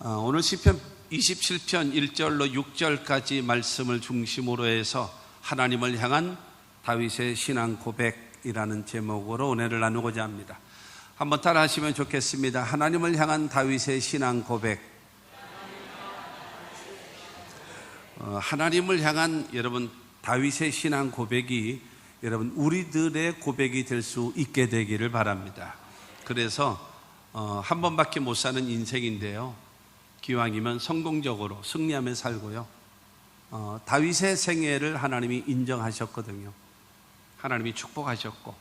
오늘 시편 27편 1절로 6절까지 말씀을 중심으로 해서 하나님을 향한 다윗의 신앙 고백이라는 제목으로 은혜를 나누고자 합니다. 한번 따라 하시면 좋겠습니다. 하나님을 향한 다윗의 신앙 고백. 하나님을 향한 여러분 다윗의 신앙 고백이 여러분 우리들의 고백이 될 수 있게 되기를 바랍니다. 그래서 한 번밖에 못 사는 인생인데요, 기왕이면 성공적으로 승리하며 살고요. 다윗의 생애를 하나님이 인정하셨거든요. 하나님이 축복하셨고,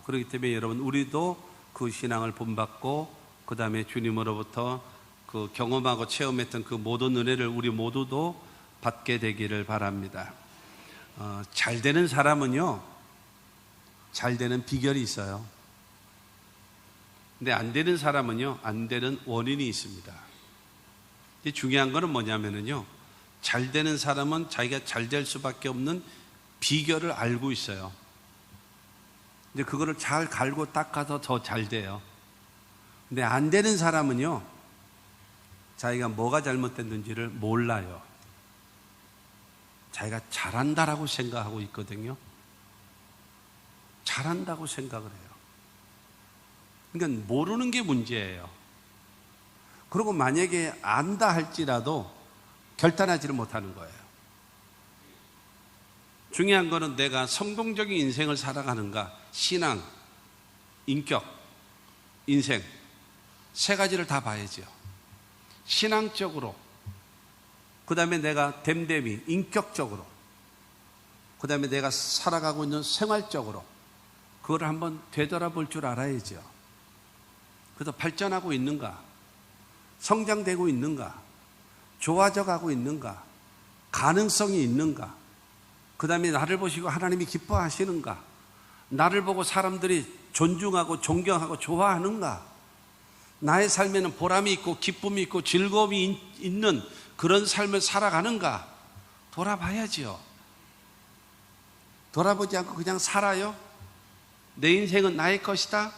그렇기 때문에 여러분 우리도 그 신앙을 본받고 그 다음에 주님으로부터 그 경험하고 체험했던 그 모든 은혜를 우리 모두도 받게 되기를 바랍니다. 잘 되는 사람은요, 잘 되는 비결이 있어요. 근데 안 되는 사람은요, 안 되는 원인이 있습니다. 중요한 거는 뭐냐면요, 잘 되는 사람은 자기가 잘 될 수밖에 없는 비결을 알고 있어요. 근데 그거를 잘 갈고 닦아서 더 잘 돼요. 근데 안 되는 사람은요, 자기가 뭐가 잘못됐는지를 몰라요. 자기가 잘한다라고 생각하고 있거든요. 잘한다고 생각을 해요. 그러니까 모르는 게 문제예요. 그리고 만약에 안다 할지라도 결단하지를 못하는 거예요. 중요한 거는 내가 성공적인 인생을 살아가는가, 신앙, 인격, 인생 세 가지를 다 봐야죠. 신앙적으로, 그 다음에 내가 됨됨이 인격적으로, 그 다음에 내가 살아가고 있는 생활적으로 그걸 한번 되돌아볼 줄 알아야죠. 그래서 발전하고 있는가, 성장되고 있는가, 좋아져 가고 있는가, 가능성이 있는가, 그 다음에 나를 보시고 하나님이 기뻐하시는가, 나를 보고 사람들이 존중하고 존경하고 좋아하는가, 나의 삶에는 보람이 있고 기쁨이 있고 즐거움이 있는 그런 삶을 살아가는가 돌아봐야지요. 돌아보지 않고 그냥 살아요? 내 인생은 나의 것이다?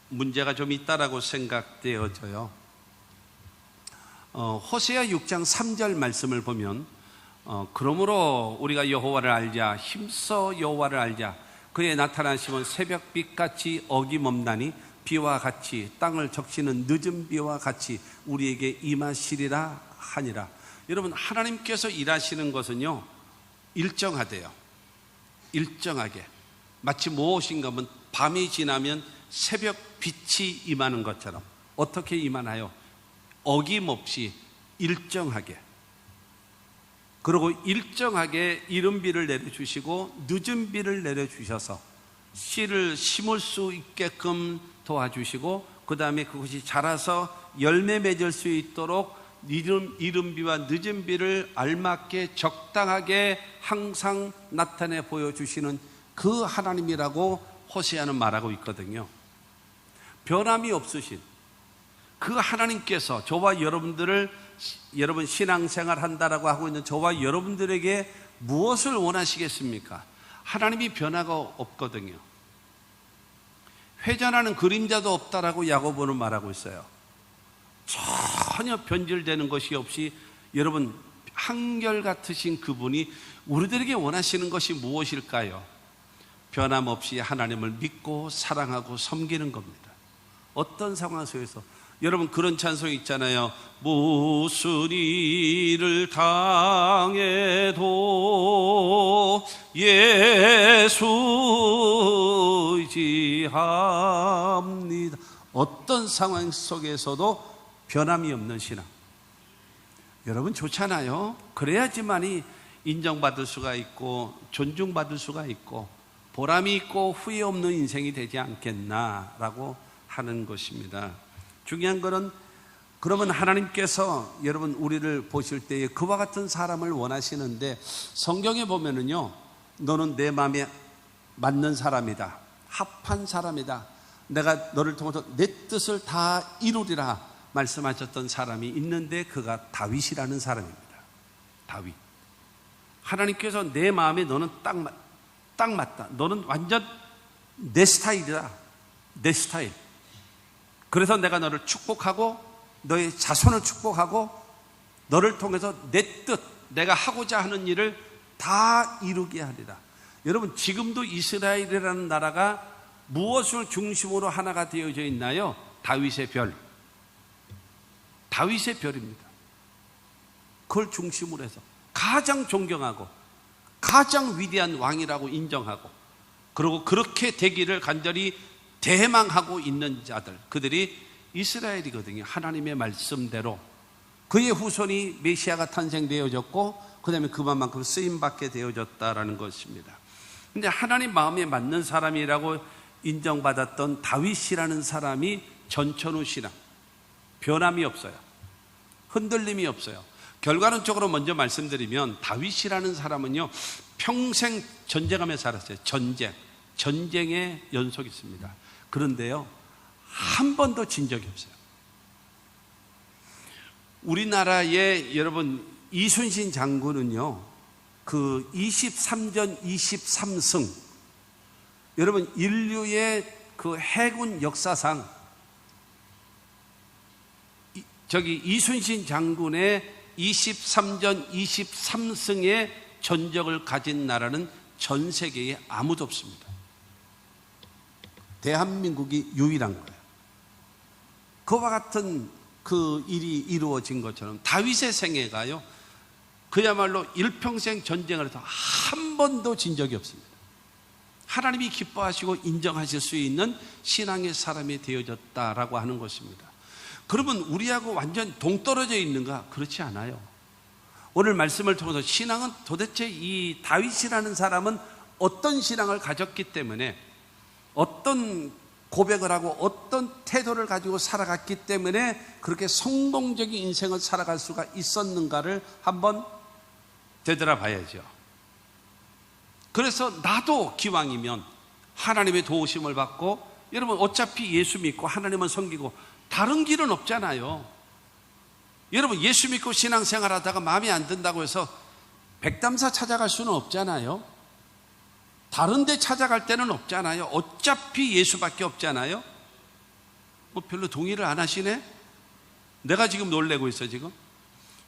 문제가 좀 있다라고 생각되어져요. 호세아 6장 3절 말씀을 보면 그러므로 우리가 여호와를 알자, 힘써 여호와를 알자. 그의 나타나심은 새벽빛같이 어김없나니 비와 같이 땅을 적시는 늦은 비와 같이 우리에게 임하시리라 하니라. 여러분, 하나님께서 일하시는 것은요, 일정하대요. 일정하게. 마치 무엇인가 하면 밤이 지나면 새벽 빛이 임하는 것처럼. 어떻게 임하나요? 어김없이 일정하게. 그리고 일정하게 이른 비를 내려주시고 늦은 비를 내려주셔서 씨를 심을 수 있게끔 도와주시고, 그 다음에 그것이 자라서 열매 맺을 수 있도록 이른 비와 늦은 비를 알맞게 적당하게 항상 나타내 보여주시는 그 하나님이라고 호세아는 말하고 있거든요. 변함이 없으신 그 하나님께서 저와 여러분들을, 여러분 신앙생활 한다라고 하고 있는 저와 여러분들에게 무엇을 원하시겠습니까? 하나님이 변화가 없거든요. 회전하는 그림자도 없다라고 야고보는 말하고 있어요. 전혀 변질되는 것이 없이 여러분 한결같으신 그분이 우리들에게 원하시는 것이 무엇일까요? 변함없이 하나님을 믿고 사랑하고 섬기는 겁니다. 어떤 상황 속에서 여러분 그런 찬송이 있잖아요. 무슨 일을 당해도 예수 의지합니다. 어떤 상황 속에서도 변함이 없는 신앙. 여러분 좋잖아요. 그래야지만이 인정받을 수가 있고 존중받을 수가 있고 보람이 있고 후회 없는 인생이 되지 않겠나라고 하는 것입니다. 중요한 것은 그러면 하나님께서 여러분 우리를 보실 때에 그와 같은 사람을 원하시는데, 성경에 보면은요, 너는 내 마음에 맞는 사람이다, 합한 사람이다, 내가 너를 통해서 내 뜻을 다 이루리라 말씀하셨던 사람이 있는데 그가 다윗이라는 사람입니다. 다윗. 하나님께서 내 마음에 너는 딱 맞다, 너는 완전 내 스타일이다, 내 스타일. 그래서 내가 너를 축복하고 너의 자손을 축복하고 너를 통해서 내 뜻, 내가 하고자 하는 일을 다 이루게 하리라. 여러분, 지금도 이스라엘이라는 나라가 무엇을 중심으로 하나가 되어져 있나요? 다윗의 별. 다윗의 별입니다. 그걸 중심으로 해서 가장 존경하고 가장 위대한 왕이라고 인정하고, 그리고 그렇게 되기를 간절히 대망하고 있는 자들, 그들이 이스라엘이거든요. 하나님의 말씀대로 그의 후손이 메시아가 탄생되어졌고, 그 다음에 그만큼 쓰임받게 되어졌다라는 것입니다. 근데 하나님 마음에 맞는 사람이라고 인정받았던 다윗이라는 사람이 전천후 신앙, 변함이 없어요. 흔들림이 없어요. 결과론적으로 먼저 말씀드리면, 다윗이라는 사람은요, 평생 전쟁하며 살았어요. 전쟁의 연속이 있습니다. 그런데요, 한 번도 진 적이 없어요. 우리나라의 여러분 이순신 장군은요, 그 23전 23승, 여러분 인류의 그 해군 역사상 이순신 장군의 23전 23승의 전적을 가진 나라는 전 세계에 아무도 없습니다. 대한민국이 유일한 거예요. 그와 같은 그 일이 이루어진 것처럼 다윗의 생애가요, 그야말로 일평생 전쟁을 해서 한 번도 진 적이 없습니다. 하나님이 기뻐하시고 인정하실 수 있는 신앙의 사람이 되어졌다라고 하는 것입니다. 그러면 우리하고 완전 동떨어져 있는가? 그렇지 않아요. 오늘 말씀을 통해서 신앙은 도대체 이 다윗이라는 사람은 어떤 신앙을 가졌기 때문에, 어떤 고백을 하고 어떤 태도를 가지고 살아갔기 때문에 그렇게 성공적인 인생을 살아갈 수가 있었는가를 한번 되돌아봐야죠. 그래서 나도 기왕이면 하나님의 도우심을 받고, 여러분 어차피 예수 믿고 하나님을 섬기고 다른 길은 없잖아요. 여러분 예수 믿고 신앙생활 하다가 마음에 안 든다고 해서 백담사 찾아갈 수는 없잖아요. 다른 데 찾아갈 때는 없잖아요. 어차피 예수밖에 없잖아요. 뭐 별로 동의를 안 하시네? 내가 지금 놀래고 있어 지금.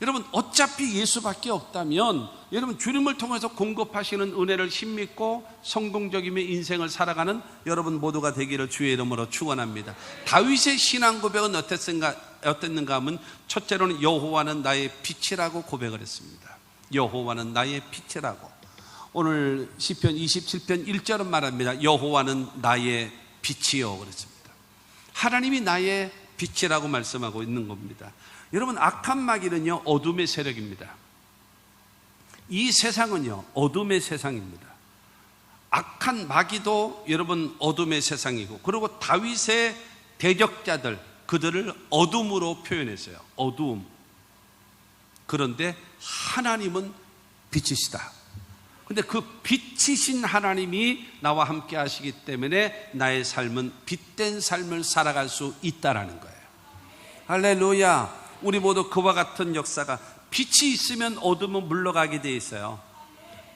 여러분 어차피 예수밖에 없다면, 여러분 주님을 통해서 공급하시는 은혜를 힘입고 성공적이며 인생을 살아가는 여러분 모두가 되기를 주의 이름으로 축원합니다. 다윗의 신앙 고백은 어땠는가 하면, 첫째로는 여호와는 나의 빛이라고 고백을 했습니다. 여호와는 나의 빛이라고. 오늘 시편 27편 1절은 말합니다. 여호와는 나의 빛이요 그랬습니다. 하나님이 나의 빛이라고 말씀하고 있는 겁니다. 여러분 악한 마귀는요 어둠의 세력입니다. 이 세상은요 어둠의 세상입니다. 악한 마귀도 여러분 어둠의 세상이고, 그리고 다윗의 대적자들, 그들을 어둠으로 표현했어요. 어두움. 그런데 하나님은 빛이시다. 근데 그 빛이신 하나님이 나와 함께 하시기 때문에 나의 삶은 빛된 삶을 살아갈 수 있다라는 거예요. 할렐루야. 우리 모두 그와 같은 역사가, 빛이 있으면 어둠은 물러가게 되어 있어요.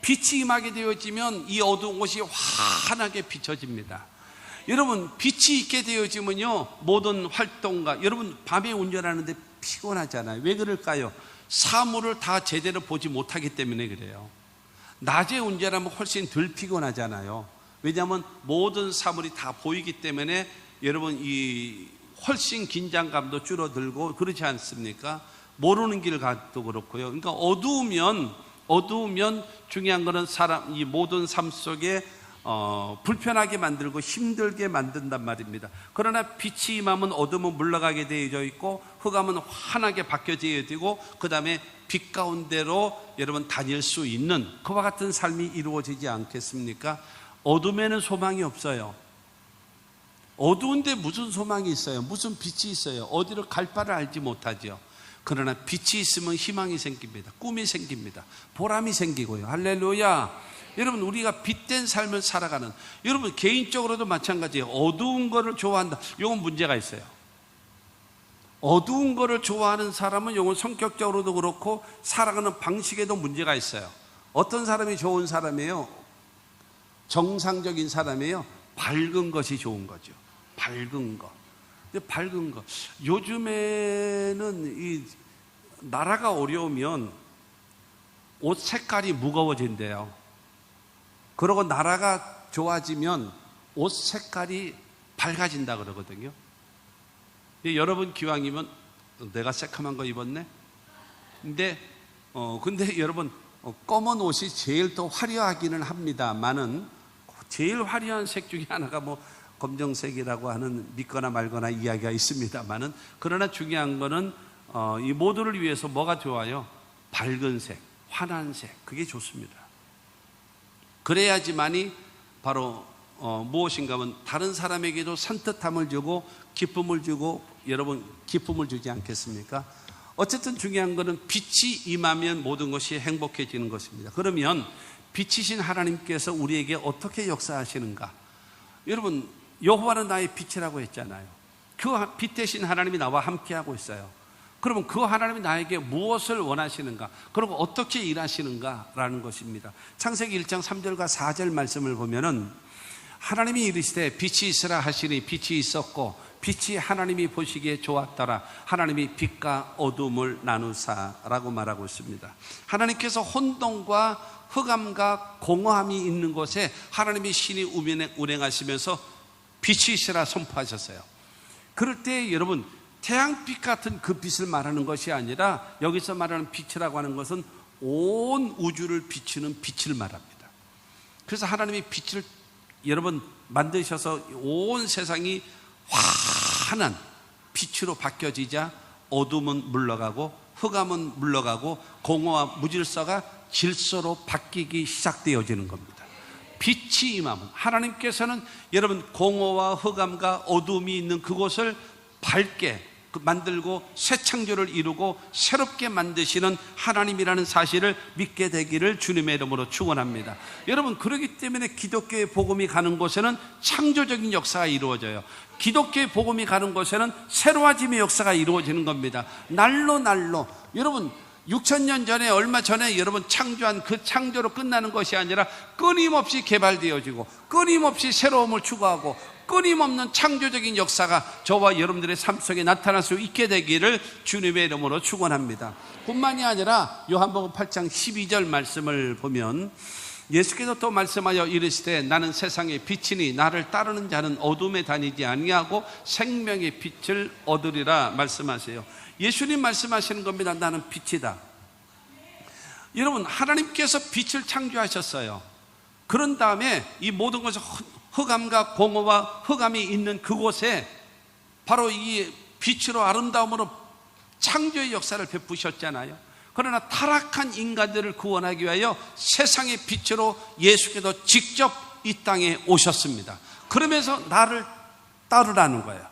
빛이 임하게 되어지면 이 어두운 곳이 환하게 비춰집니다. 여러분 빛이 있게 되어지면요 모든 활동가, 여러분 밤에 운전하는데 피곤하잖아요. 왜 그럴까요? 사물을 다 제대로 보지 못하기 때문에 그래요. 낮에 운전하면 훨씬 덜 피곤하잖아요. 왜냐하면 모든 사물이 다 보이기 때문에 여러분 이 훨씬 긴장감도 줄어들고 그렇지 않습니까? 모르는 길 가도 그렇고요. 그러니까 어두우면 중요한 거는 이 모든 삶 속에 불편하게 만들고 힘들게 만든단 말입니다. 그러나 빛이 임하면 어둠은 물러가게 되어져 있고, 흑암은 환하게 바뀌어져야 되고, 그 다음에 빛 가운데로 여러분 다닐 수 있는 그와 같은 삶이 이루어지지 않겠습니까? 어둠에는 소망이 없어요. 어두운데 무슨 소망이 있어요? 무슨 빛이 있어요? 어디로 갈 바를 알지 못하죠. 그러나 빛이 있으면 희망이 생깁니다. 꿈이 생깁니다. 보람이 생기고요. 할렐루야. 여러분 우리가 빛된 삶을 살아가는, 여러분 개인적으로도 마찬가지예요. 어두운 거를 좋아한다, 이건 문제가 있어요. 어두운 거를 좋아하는 사람은 이건 성격적으로도 그렇고 살아가는 방식에도 문제가 있어요. 어떤 사람이 좋은 사람이에요? 정상적인 사람이에요? 밝은 것이 좋은 거죠. 밝은 것. 근데 밝은 거. 요즘에는 이 나라가 어려우면 옷 색깔이 무거워진대요. 그러고 나라가 좋아지면 옷 색깔이 밝아진다 그러거든요. 여러분 기왕이면 내가 새카만 거 입었네? 근데 여러분 검은 옷이 제일 더 화려하기는 합니다만은 제일 화려한 색 중에 하나가 뭐 검정색이라고 하는 믿거나 말거나 이야기가 있습니다만은 그러나 중요한 거는 이 모두를 위해서 뭐가 좋아요? 밝은 색, 환한 색, 그게 좋습니다. 그래야지만이 바로 무엇인가 하면 다른 사람에게도 산뜻함을 주고 기쁨을 주고 여러분 기쁨을 주지 않겠습니까? 어쨌든 중요한 것은 빛이 임하면 모든 것이 행복해지는 것입니다. 그러면 빛이신 하나님께서 우리에게 어떻게 역사하시는가? 여러분 여호와는 나의 빛이라고 했잖아요. 그 빛 대신 하나님이 나와 함께하고 있어요. 그러면 그 하나님이 나에게 무엇을 원하시는가? 그리고 어떻게 일하시는가라는 것입니다. 창세기 1장 3절과 4절 말씀을 보면은 하나님이 이르시되 빛이 있으라 하시니 빛이 있었고 빛이 하나님이 보시기에 좋았더라. 하나님이 빛과 어둠을 나누사라고 말하고 있습니다. 하나님께서 혼돈과 흑암과 공허함이 있는 곳에 하나님이 신이 운행하시면서 빛이 있으라 선포하셨어요. 그럴 때 여러분 태양빛 같은 그 빛을 말하는 것이 아니라 여기서 말하는 빛이라고 하는 것은 온 우주를 비추는 빛을 말합니다. 그래서 하나님이 빛을 여러분 만드셔서 온 세상이 환한 빛으로 바뀌어지자 어둠은 물러가고 흑암은 물러가고 공허와 무질서가 질서로 바뀌기 시작되어지는 겁니다. 빛이 임하면 하나님께서는 여러분 공허와 흑암과 어둠이 있는 그곳을 밝게 만들고 새 창조를 이루고 새롭게 만드시는 하나님이라는 사실을 믿게 되기를 주님의 이름으로 축원합니다. 여러분 그렇기 때문에 기독교의 복음이 가는 곳에는 창조적인 역사가 이루어져요. 기독교의 복음이 가는 곳에는 새로워짐의 역사가 이루어지는 겁니다. 날로 여러분 6,000년 전에 얼마 전에 여러분 창조한 그 창조로 끝나는 것이 아니라 끊임없이 개발되어지고 끊임없이 새로움을 추구하고 끊임없는 창조적인 역사가 저와 여러분들의 삶 속에 나타날 수 있게 되기를 주님의 이름으로 축원합니다. 뿐만이 아니라 요한복음 8장 12절 말씀을 보면 예수께서 또 말씀하여 이르시되 나는 세상의 빛이니 나를 따르는 자는 어둠에 다니지 아니하고 생명의 빛을 얻으리라 말씀하세요. 예수님 말씀하시는 겁니다. 나는 빛이다. 여러분 하나님께서 빛을 창조하셨어요. 그런 다음에 이 모든 것을 흑암과 공허와 흑암이 있는 그곳에 바로 이 빛으로 아름다움으로 창조의 역사를 베푸셨잖아요. 그러나 타락한 인간들을 구원하기 위하여 세상의 빛으로 예수께서 직접 이 땅에 오셨습니다. 그러면서 나를 따르라는 거예요.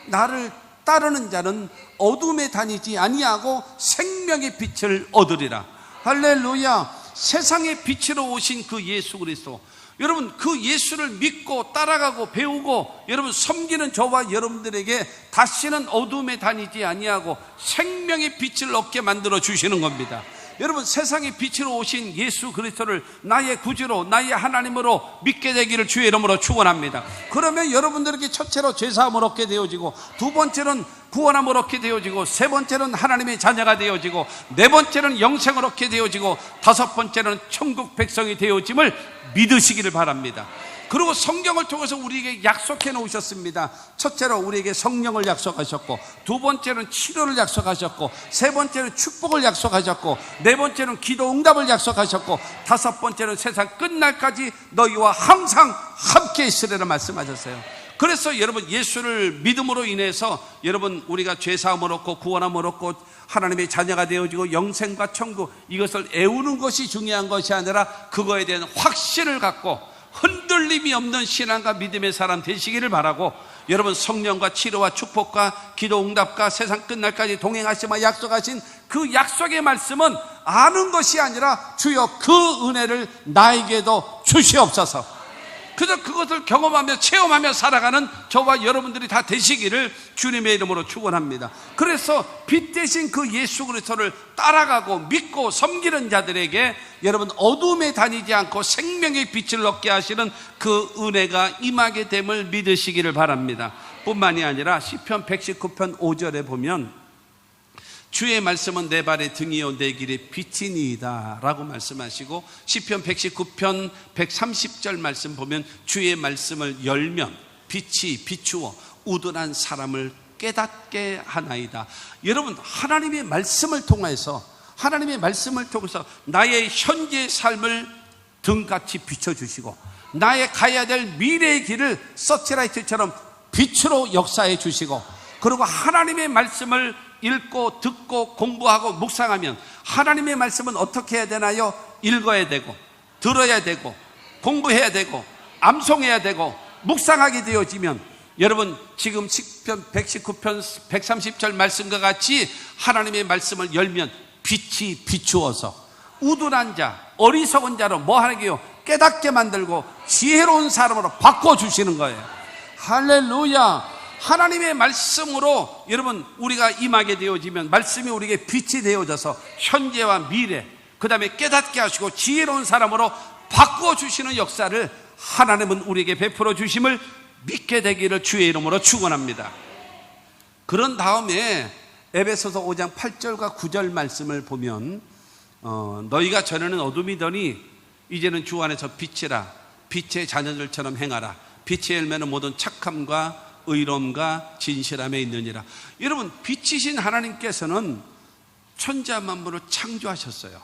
나를 따르는 자는 어둠에 다니지 아니하고 생명의 빛을 얻으리라. 할렐루야. 세상의 빛으로 오신 그 예수 그리스도, 여러분 그 예수를 믿고 따라가고 배우고 여러분 섬기는 저와 여러분들에게 다시는 어둠에 다니지 아니하고 생명의 빛을 얻게 만들어 주시는 겁니다. 여러분 세상의 빛으로 오신 예수 그리스도를 나의 구주로 나의 하나님으로 믿게 되기를 주의 이름으로 축원합니다. 그러면 여러분들에게 첫째로 죄사함을 얻게 되어지고, 두 번째는 구원함을 얻게 되어지고, 세 번째는 하나님의 자녀가 되어지고, 네 번째는 영생을 얻게 되어지고, 다섯 번째는 천국 백성이 되어짐을 믿으시기를 바랍니다. 그리고 성경을 통해서 우리에게 약속해 놓으셨습니다. 첫째로 우리에게 성령을 약속하셨고, 두 번째는 치료를 약속하셨고, 세 번째는 축복을 약속하셨고, 네 번째는 기도 응답을 약속하셨고, 다섯 번째는 세상 끝날까지 너희와 항상 함께 있으리라 말씀하셨어요. 그래서 여러분 예수를 믿음으로 인해서 여러분 우리가 죄사함을 얻고 구원함을 얻고 하나님의 자녀가 되어지고 영생과 천국, 이것을 애우는 것이 중요한 것이 아니라 그거에 대한 확신을 갖고 흔들림이 없는 신앙과 믿음의 사람 되시기를 바라고, 여러분 성령과 치료와 축복과 기도 응답과 세상 끝날까지 동행하시며 약속하신 그 약속의 말씀은 아는 것이 아니라 주여 그 은혜를 나에게도 주시옵소서. 그저 그것을 경험하며 체험하며 살아가는 저와 여러분들이 다 되시기를 주님의 이름으로 축원합니다. 그래서 빛 대신 그 예수 그리스도를 따라가고 믿고 섬기는 자들에게 여러분 어둠에 다니지 않고 생명의 빛을 얻게 하시는 그 은혜가 임하게 됨을 믿으시기를 바랍니다. 뿐만이 아니라 시편 119편 5절에 보면 주의 말씀은 내 발의 등이요 내 길의 빛이니이다 라고 말씀하시고, 시편 119편 130절 말씀 보면 주의 말씀을 열면 빛이 비추어 우둔한 사람을 깨닫게 하나이다. 여러분, 하나님의 말씀을 통해서 나의 현재의 삶을 등같이 비춰주시고 나의 가야 될 미래의 길을 서치라이트처럼 빛으로 역사해 주시고, 그리고 하나님의 말씀을 읽고 듣고 공부하고 묵상하면 하나님의 말씀은 어떻게 해야 되나요? 읽어야 되고 들어야 되고 공부해야 되고 암송해야 되고 묵상하게 되어지면, 여러분 지금 시편 119편 130절 말씀과 같이 하나님의 말씀을 열면 빛이 비추어서 우둔한 자, 어리석은 자로 뭐하게요? 깨닫게 만들고 지혜로운 사람으로 바꿔주시는 거예요. 할렐루야. 하나님의 말씀으로 여러분 우리가 임하게 되어지면 말씀이 우리에게 빛이 되어져서 현재와 미래, 그 다음에 깨닫게 하시고 지혜로운 사람으로 바꿔주시는 역사를 하나님은 우리에게 베풀어 주심을 믿게 되기를 주의 이름으로 축원합니다. 그런 다음에 에베소서 5장 8절과 9절 말씀을 보면 너희가 전에는 어둠이더니 이제는 주 안에서 빛이라, 빛의 자녀들처럼 행하라. 빛의 열매는 모든 착함과 의로움과 진실함에 있느니라. 여러분, 빛이신 하나님께서는 천지와 만물을 창조하셨어요.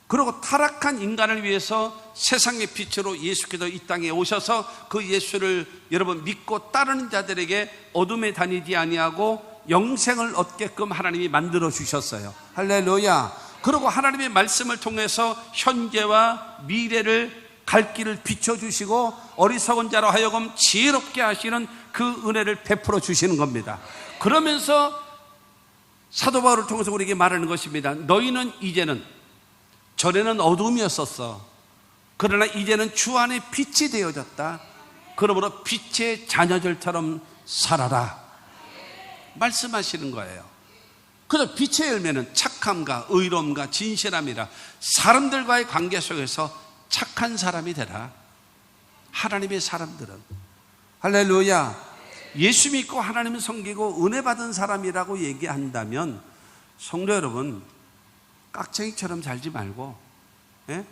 그리고 타락한 인간을 위해서 세상의 빛으로 예수께서 이 땅에 오셔서 그 예수를 여러분 믿고 따르는 자들에게 어둠에 다니지 아니하고 영생을 얻게끔 하나님이 만들어 주셨어요. 할렐루야. 그리고 하나님의 말씀을 통해서 현재와 미래를 갈 길을 비춰주시고 어리석은 자로 하여금 지혜롭게 하시는 그 은혜를 베풀어 주시는 겁니다. 그러면서 사도 바울을 통해서 우리에게 말하는 것입니다. 너희는 이제는, 전에는 어둠이었었어. 그러나 이제는 주 안에 빛이 되어졌다. 그러므로 빛의 자녀들처럼 살아라 말씀하시는 거예요. 그래서 빛의 열매는 착함과 의로움과 진실함이라. 사람들과의 관계 속에서 착한 사람이 되라. 하나님의 사람들은, 할렐루야, 예수 믿고 하나님을 섬기고 은혜 받은 사람이라고 얘기한다면 성도 여러분, 깍쟁이처럼 살지 말고, 예?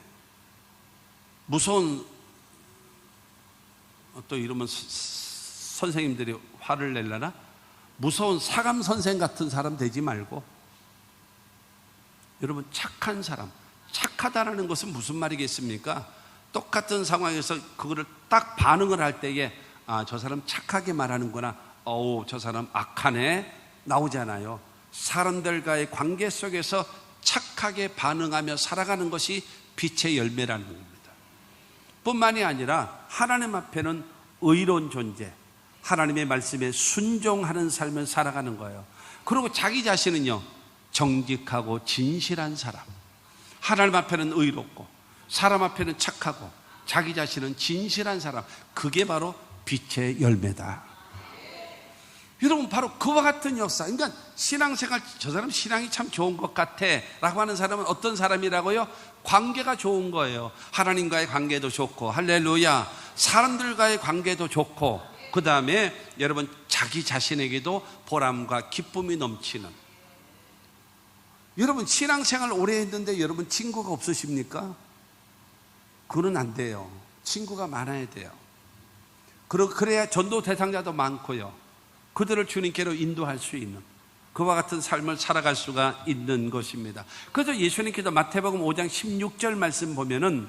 무서운, 또 이러면 선생님들이 화를 내려나? 무서운 사감 선생 같은 사람 되지 말고, 여러분 착한 사람, 착하다라는 것은 무슨 말이겠습니까? 똑같은 상황에서 그거를 딱 반응을 할 때에 저 사람 착하게 말하는구나, 저 사람 악하네 나오잖아요. 사람들과의 관계 속에서 착하게 반응하며 살아가는 것이 빛의 열매라는 겁니다. 뿐만이 아니라 하나님 앞에는 의로운 존재, 하나님의 말씀에 순종하는 삶을 살아가는 거예요. 그리고 자기 자신은요, 정직하고 진실한 사람. 하나님 앞에는 의롭고 사람 앞에는 착하고 자기 자신은 진실한 사람. 그게 바로 빛의 열매다. 여러분, 바로 그와 같은 역사. 그러니까 신앙생활, 저 사람 신앙이 참 좋은 것 같아 라고 하는 사람은 어떤 사람이라고요? 관계가 좋은 거예요. 하나님과의 관계도 좋고, 할렐루야, 사람들과의 관계도 좋고, 그 다음에 여러분 자기 자신에게도 보람과 기쁨이 넘치는. 여러분 신앙생활 오래 했는데 여러분 친구가 없으십니까? 그건 안 돼요. 친구가 많아야 돼요. 그래야 전도 대상자도 많고요, 그들을 주님께로 인도할 수 있는 그와 같은 삶을 살아갈 수가 있는 것입니다. 그래서 예수님께서 마태복음 5장 16절 말씀 보면은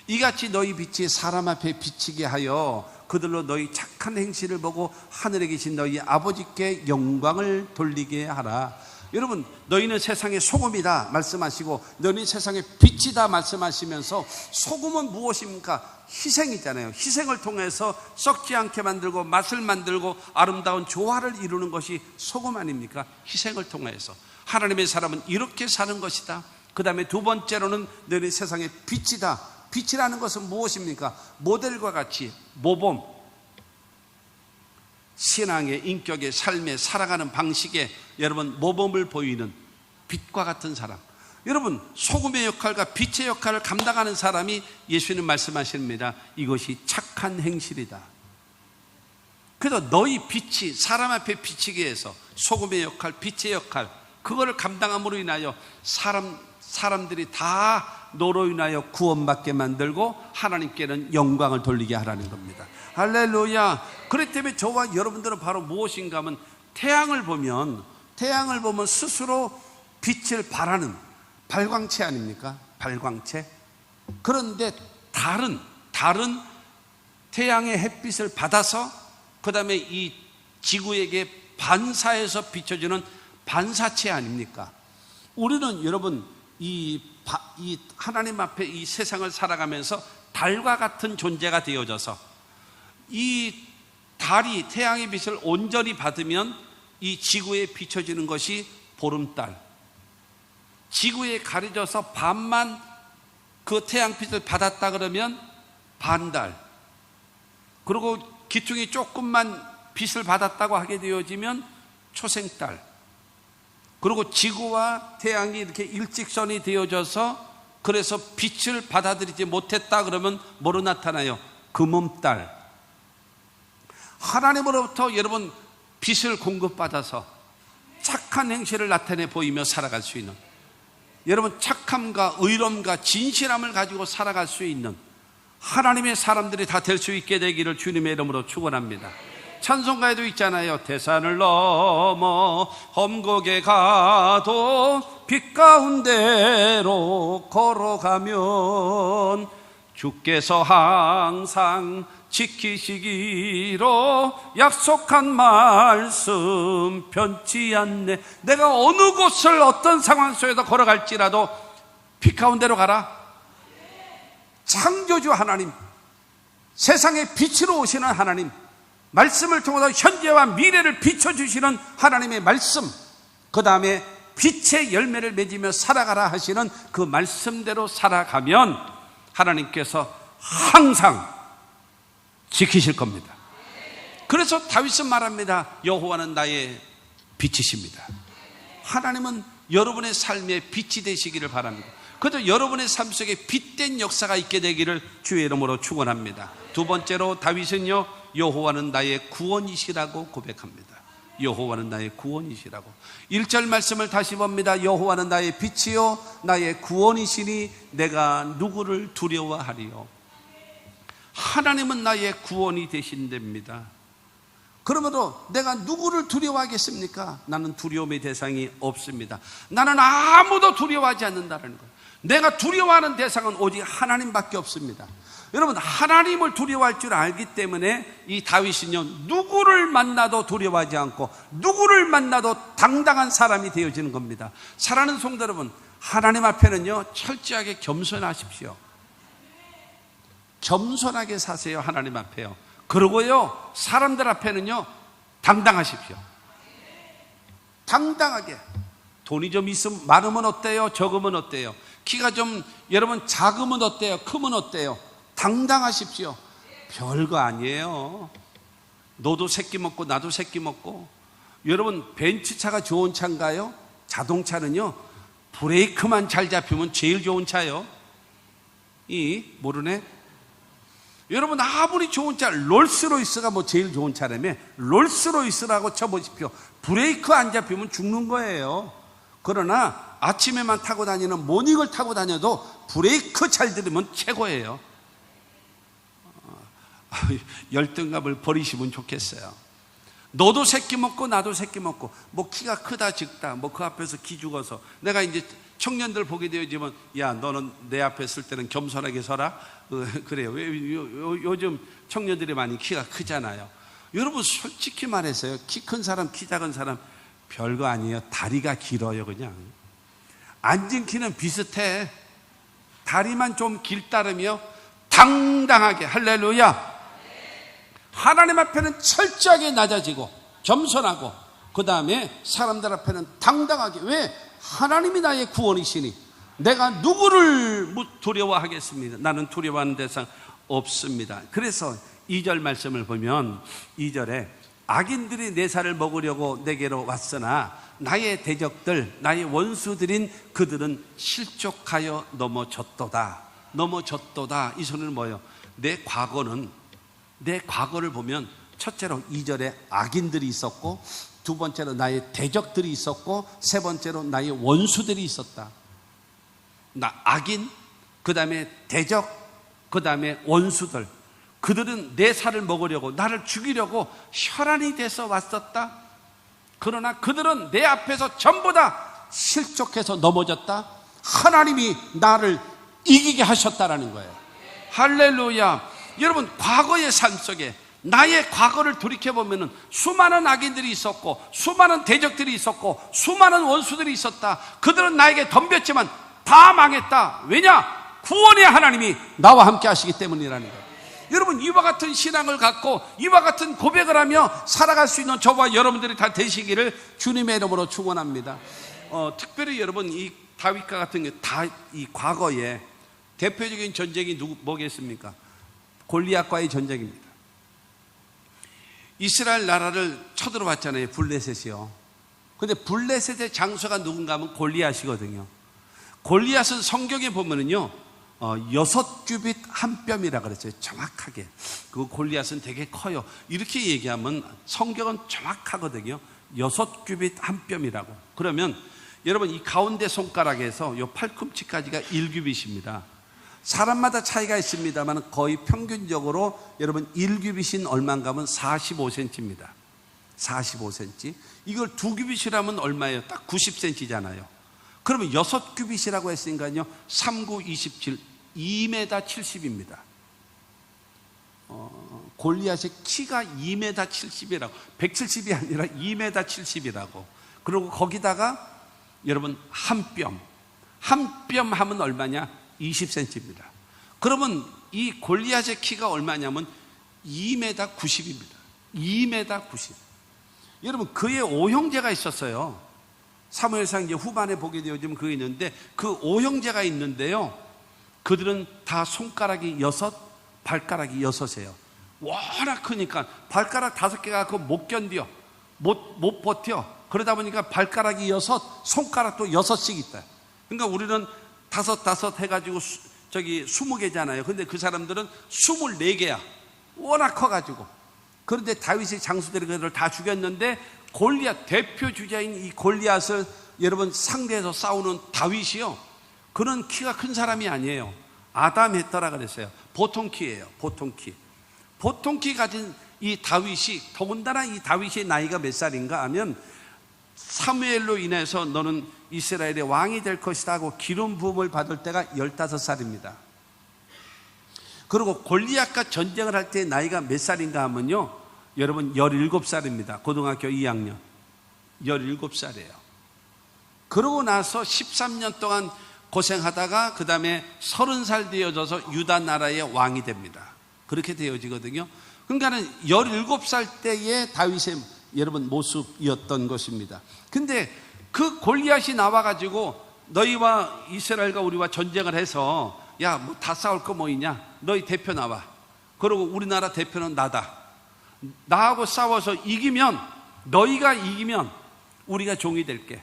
이같이 너희 빛이 사람 앞에 비치게 하여 그들로 너희 착한 행실을 보고 하늘에 계신 너희 아버지께 영광을 돌리게 하라. 여러분, 너희는 세상의 소금이다 말씀하시고 너희는 세상의 빛이다 말씀하시면서, 소금은 무엇입니까? 희생이잖아요. 희생을 통해서 썩지 않게 만들고 맛을 만들고 아름다운 조화를 이루는 것이 소금 아닙니까? 희생을 통해서 하나님의 사람은 이렇게 사는 것이다. 그 다음에 두 번째로는 너희는 세상의 빛이다. 빛이라는 것은 무엇입니까? 모델과 같이 모범, 신앙의 인격의 삶에 살아가는 방식에 여러분 모범을 보이는 빛과 같은 사람. 여러분 소금의 역할과 빛의 역할을 감당하는 사람이 예수님 말씀하십니다. 이것이 착한 행실이다. 그래서 너희 빛이 사람 앞에 비치기 위해서 소금의 역할, 빛의 역할, 그거를 감당함으로 인하여 사람들이 다 너로 인하여 구원받게 만들고 하나님께는 영광을 돌리게 하라는 겁니다. 할렐루야. 그렇기 때문에 저와 여러분들은 바로 무엇인가 하면 태양을 보면 스스로 빛을 발하는 발광체 아닙니까? 발광체. 그런데 달은 태양의 햇빛을 받아서 그 다음에 이 지구에게 반사해서 비춰주는 반사체 아닙니까? 우리는 여러분 이 하나님 앞에 이 세상을 살아가면서 달과 같은 존재가 되어져서 이 달이 태양의 빛을 온전히 받으면 이 지구에 비춰지는 것이 보름달, 지구에 가려져서 반만 그 태양빛을 받았다 그러면 반달, 그리고 기퉁이 조금만 빛을 받았다고 하게 되어지면 초생달, 그리고 지구와 태양이 이렇게 일직선이 되어져서 그래서 빛을 받아들이지 못했다 그러면 뭐로 나타나요? 금음달. 하나님으로부터 여러분 빛을 공급받아서 착한 행실을 나타내 보이며 살아갈 수 있는, 여러분 착함과 의로움과 진실함을 가지고 살아갈 수 있는 하나님의 사람들이 다 될 수 있게 되기를 주님의 이름으로 축원합니다. 찬송가에도 있잖아요. 태산을 넘어 험곡에 가도 빛 가운데로 걸어가면 주께서 항상 지키시기로 약속한 말씀 변치 않네. 내가 어느 곳을 어떤 상황 속에서 걸어갈지라도 빛 가운데로 가라. 창조주 하나님, 세상의 빛으로 오시는 하나님, 말씀을 통해서 현재와 미래를 비춰주시는 하나님의 말씀, 그 다음에 빛의 열매를 맺으며 살아가라 하시는 그 말씀대로 살아가면 하나님께서 항상 지키실 겁니다. 그래서 다윗은 말합니다. 여호와는 나의 빛이십니다. 하나님은 여러분의 삶에 빛이 되시기를 바랍니다. 그래도 여러분의 삶 속에 빛된 역사가 있게 되기를 주의 이름으로 축원합니다. 두 번째로 다윗은요, 여호와는 나의 구원이시라고 고백합니다. 여호와는 나의 구원이시라고. 1절 말씀을 다시 봅니다. 여호와는 나의 빛이요 나의 구원이시니 내가 누구를 두려워하리요. 하나님은 나의 구원이 되신답니다. 그러므로 내가 누구를 두려워하겠습니까? 나는 두려움의 대상이 없습니다. 나는 아무도 두려워하지 않는다는 거예요. 내가 두려워하는 대상은 오직 하나님밖에 없습니다. 여러분, 하나님을 두려워할 줄 알기 때문에 이 다윗은요, 누구를 만나도 두려워하지 않고 누구를 만나도 당당한 사람이 되어지는 겁니다. 사랑하는 성도 여러분, 하나님 앞에는요 철저하게 겸손하십시오. 겸손하게 사세요. 하나님 앞에요. 그리고요 사람들 앞에는요 당당하십시오. 당당하게. 돈이 좀 있으면 많으면 어때요? 적으면 어때요? 키가 좀 여러분 작으면 어때요? 크면 어때요? 당당하십시오. 별거 아니에요. 너도 새끼 먹고 나도 새끼 먹고. 여러분 벤츠차가 좋은 차인가요? 자동차는요 브레이크만 잘 잡히면 제일 좋은 차요. 모르네? 여러분 아무리 좋은 차, 롤스로이스가 뭐 제일 좋은 차라며 롤스로이스라고 쳐보십시오. 브레이크 안 잡히면 죽는 거예요. 그러나 아침에만 타고 다니는 모닝을 타고 다녀도 브레이크 잘 들으면 최고예요. 열등감을 버리시면 좋겠어요. 너도 새끼 먹고 나도 새끼 먹고, 뭐 키가 크다 적다 뭐 그 앞에서 기 죽어서. 내가 이제 청년들 보게 되어지면, 야 너는 내 앞에 쓸 때는 겸손하게 서라. 그래요. 요즘 청년들이 많이 키가 크잖아요. 여러분 솔직히 말해서요, 키 큰 사람 키 작은 사람 별거 아니에요. 다리가 길어요. 그냥 앉은 키는 비슷해. 다리만 좀 길다르며 당당하게. 할렐루야. 하나님 앞에는 철저하게 낮아지고 겸손하고, 그 다음에 사람들 앞에는 당당하게. 왜? 하나님이 나의 구원이시니 내가 누구를 두려워하겠습니다. 나는 두려워하는 대상 없습니다. 그래서 2절 말씀을 보면 2절에 악인들이 내 살을 먹으려고 내게로 왔으나 나의 대적들, 나의 원수들인 그들은 실족하여 넘어졌도다. 넘어졌도다. 이 소리는 뭐예요? 내 과거를 보면 첫째로 2절에 악인들이 있었고, 두 번째로 나의 대적들이 있었고, 세 번째로 나의 원수들이 있었다. 악인, 그 다음에 대적, 그 다음에 원수들. 그들은 내 살을 먹으려고, 나를 죽이려고 혈안이 돼서 왔었다. 그러나 그들은 내 앞에서 전부 다 실족해서 넘어졌다. 하나님이 나를 이기게 하셨다라는 거예요. 할렐루야. 여러분, 과거의 삶 속에 나의 과거를 돌이켜보면 수많은 악인들이 있었고, 수많은 대적들이 있었고, 수많은 원수들이 있었다. 그들은 나에게 덤볐지만 다 망했다. 왜냐? 구원의 하나님이 나와 함께 하시기 때문이라는 거예요. 여러분, 이와 같은 신앙을 갖고 이와 같은 고백을 하며 살아갈 수 있는 저와 여러분들이 다 되시기를 주님의 이름으로 축원합니다. 특별히 여러분, 이 다윗과 같은 게 다 이 과거에 대표적인 전쟁이 뭐겠습니까? 골리앗과의 전쟁입니다. 이스라엘 나라를 쳐들어왔잖아요, 블레셋이요. 근데 블레셋의 장수가 누군가 하면 골리앗이거든요. 골리앗은 성경에 보면은요, 6규빗 한 뼘이라 그랬어요. 정확하게. 그 골리앗은 되게 커요. 이렇게 얘기하면 성경은 정확하거든요. 6규빗 한 뼘이라고. 그러면 여러분, 이 가운데 손가락에서 이 팔꿈치까지가 1규빗입니다. 사람마다 차이가 있습니다만 거의 평균적으로 여러분 1규빗인 얼마인가 하면 45cm입니다. 45cm. 이걸 2규빗이라면 얼마예요? 딱 90cm잖아요. 그러면 6규빗이라고 했으니까요, 3, 9, 27, 2m 70입니다. 골리앗의 키가 2m 70이라고. 170이 아니라 2m 70이라고. 그리고 거기다가 여러분 한 뼘 하면 얼마냐? 20cm입니다. 그러면 이 골리앗의 키가 얼마냐면 2m 90입니다. 2m 90. 여러분, 그의 오형제가 있었어요. 사무엘상 이제 후반에 보게 되어지면 그게 있는데, 그 오형제가 있는데요, 그들은 다 손가락이 6, 발가락이 6이에요. 워낙 크니까 발가락 5개가 그 못 견뎌, 못 버텨. 그러다 보니까 발가락이 6, 손가락도 6씩 있다. 그러니까 우리는 5 해가지고 20개잖아요. 근데 그 사람들은 24개야. 워낙 커가지고. 그런데 다윗의 장수들이 그들을 다 죽였는데, 골리앗, 대표 주자인 이 골리앗을 여러분 상대해서 싸우는 다윗이요, 그는 키가 큰 사람이 아니에요. 아담 했더라 그랬어요. 보통 키예요. 보통 키. 보통 키 가진 이 다윗이, 더군다나 이 다윗의 나이가 몇 살인가 하면, 사무엘로 인해서 너는 이스라엘의 왕이 될 것이다 하고 기름 부음을 받을 때가 15살입니다. 그리고 골리앗과 전쟁을 할 때 나이가 몇 살인가 하면요, 여러분 17살입니다. 고등학교 2학년. 17살이에요. 그러고 나서 13년 동안 고생하다가 그 다음에 30살 되어져서 유다 나라의 왕이 됩니다. 그렇게 되어지거든요. 그러니까는 17살 때의 다윗의 여러분 모습이었던 것입니다. 근데 그 골리앗이 나와가지고 너희와 이스라엘과 우리와 전쟁을 해서, 야, 뭐 다 싸울 거 뭐 있냐? 너희 대표 나와. 그리고 우리나라 대표는 나다. 나하고 싸워서 이기면, 너희가 이기면 우리가 종이 될게.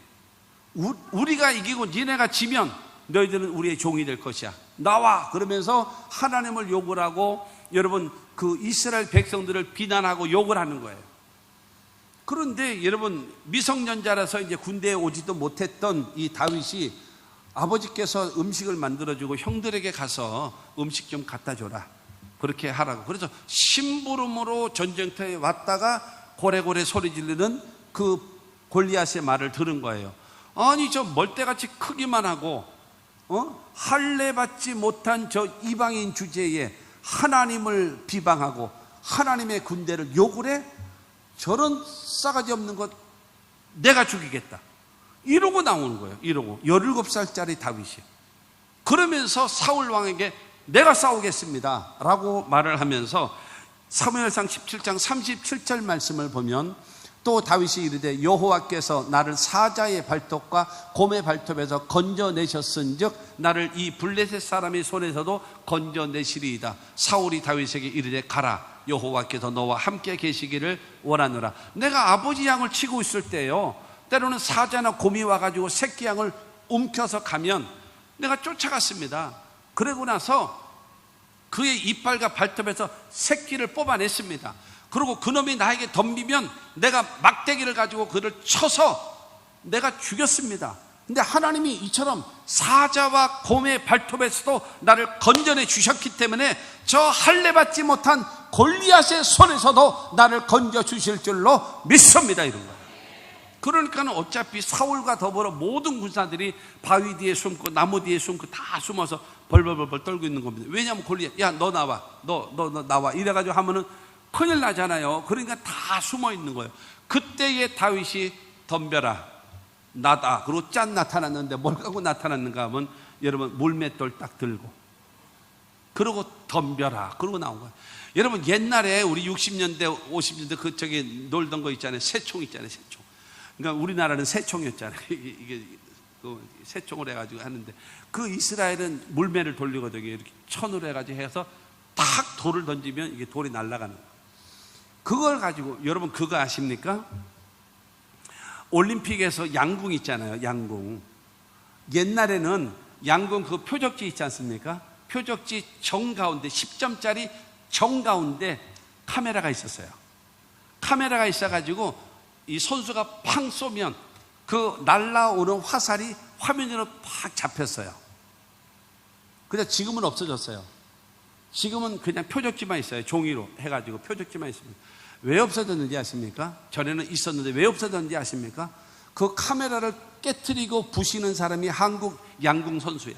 우리가 이기고 니네가 지면 너희들은 우리의 종이 될 것이야. 나와. 그러면서 하나님을 욕을 하고 여러분 그 이스라엘 백성들을 비난하고 욕을 하는 거예요. 그런데 여러분, 미성년자라서 이제 군대에 오지도 못했던 이 다윗이 아버지께서 음식을 만들어주고 형들에게 가서 음식 좀 갖다 줘라, 그렇게 하라고. 그래서 심부름으로 전쟁터에 왔다가 고래고래 소리 지르는 그 골리앗의 말을 들은 거예요. 아니, 저 멀대같이 크기만 하고 할례 받지 못한 저 이방인 주제에 하나님을 비방하고 하나님의 군대를 욕을 해? 저런 싸가지 없는 것 내가 죽이겠다, 이러고 나오는 거예요. 이러고 17살짜리 다윗이. 그러면서 사울 왕에게 내가 싸우겠습니다 라고 말을 하면서 사무엘상 17장 37절 말씀을 보면, 또 다윗이 이르되 여호와께서 나를 사자의 발톱과 곰의 발톱에서 건져내셨은즉 나를 이 블레셋 사람의 손에서도 건져내시리이다. 사울이 다윗에게 이르되 가라, 여호와께서 너와 함께 계시기를 원하노라. 내가 아버지 양을 치고 있을 때요, 때로는 사자나 곰이 와가지고 새끼 양을 움켜서 가면 내가 쫓아갔습니다. 그러고 나서 그의 이빨과 발톱에서 새끼를 뽑아냈습니다. 그리고 그놈이 나에게 덤비면 내가 막대기를 가지고 그를 쳐서 내가 죽였습니다. 근데 하나님이 이처럼 사자와 곰의 발톱에서도 나를 건져내 주셨기 때문에 저 할례받지 못한 골리앗의 손에서도 나를 건져 주실 줄로 믿습니다. 이런 거예요. 그러니까 어차피 사울과 더불어 모든 군사들이 바위 뒤에 숨고 나무 뒤에 숨고 다 숨어서 벌벌벌 떨고 있는 겁니다. 왜냐하면 골리앗, 야 너 나와, 너 나와 이래가지고 하면은 큰일 나잖아요. 그러니까 다 숨어 있는 거예요. 그때에 다윗이 덤벼라 나다. 그리고 짠 나타났는데 뭘 갖고 나타났는가 하면 여러분 물맷돌 딱 들고 그러고 덤벼라 그러고 나온 거예요. 여러분 옛날에 우리 60년대 50년대 그쪽에 놀던 거 있잖아요. 새총 있잖아요. 새총. 그러니까 우리나라는 새총이었잖아요. 이게 새총을 해가지고 하는데 그 이스라엘은 물매를 돌리거든요. 이렇게 천으로 해가지고 해서 딱 돌을 던지면 이게 돌이 날아가는 거예요. 그걸 가지고 여러분 그거 아십니까? 올림픽에서 양궁 있잖아요. 양궁. 옛날에는 양궁 그 표적지 있지 않습니까? 표적지 정가운데 10점짜리 정가운데 카메라가 있었어요. 카메라가 있어가지고 이 선수가 팡 쏘면 그 날라오는 화살이 화면으로 팍 잡혔어요. 근데 지금은 없어졌어요. 지금은 그냥 표적지만 있어요. 종이로 해가지고 표적지만 있습니다. 왜 없어졌는지 아십니까? 전에는 있었는데 왜 없어졌는지 아십니까? 그 카메라를 깨트리고 부시는 사람이 한국 양궁 선수야.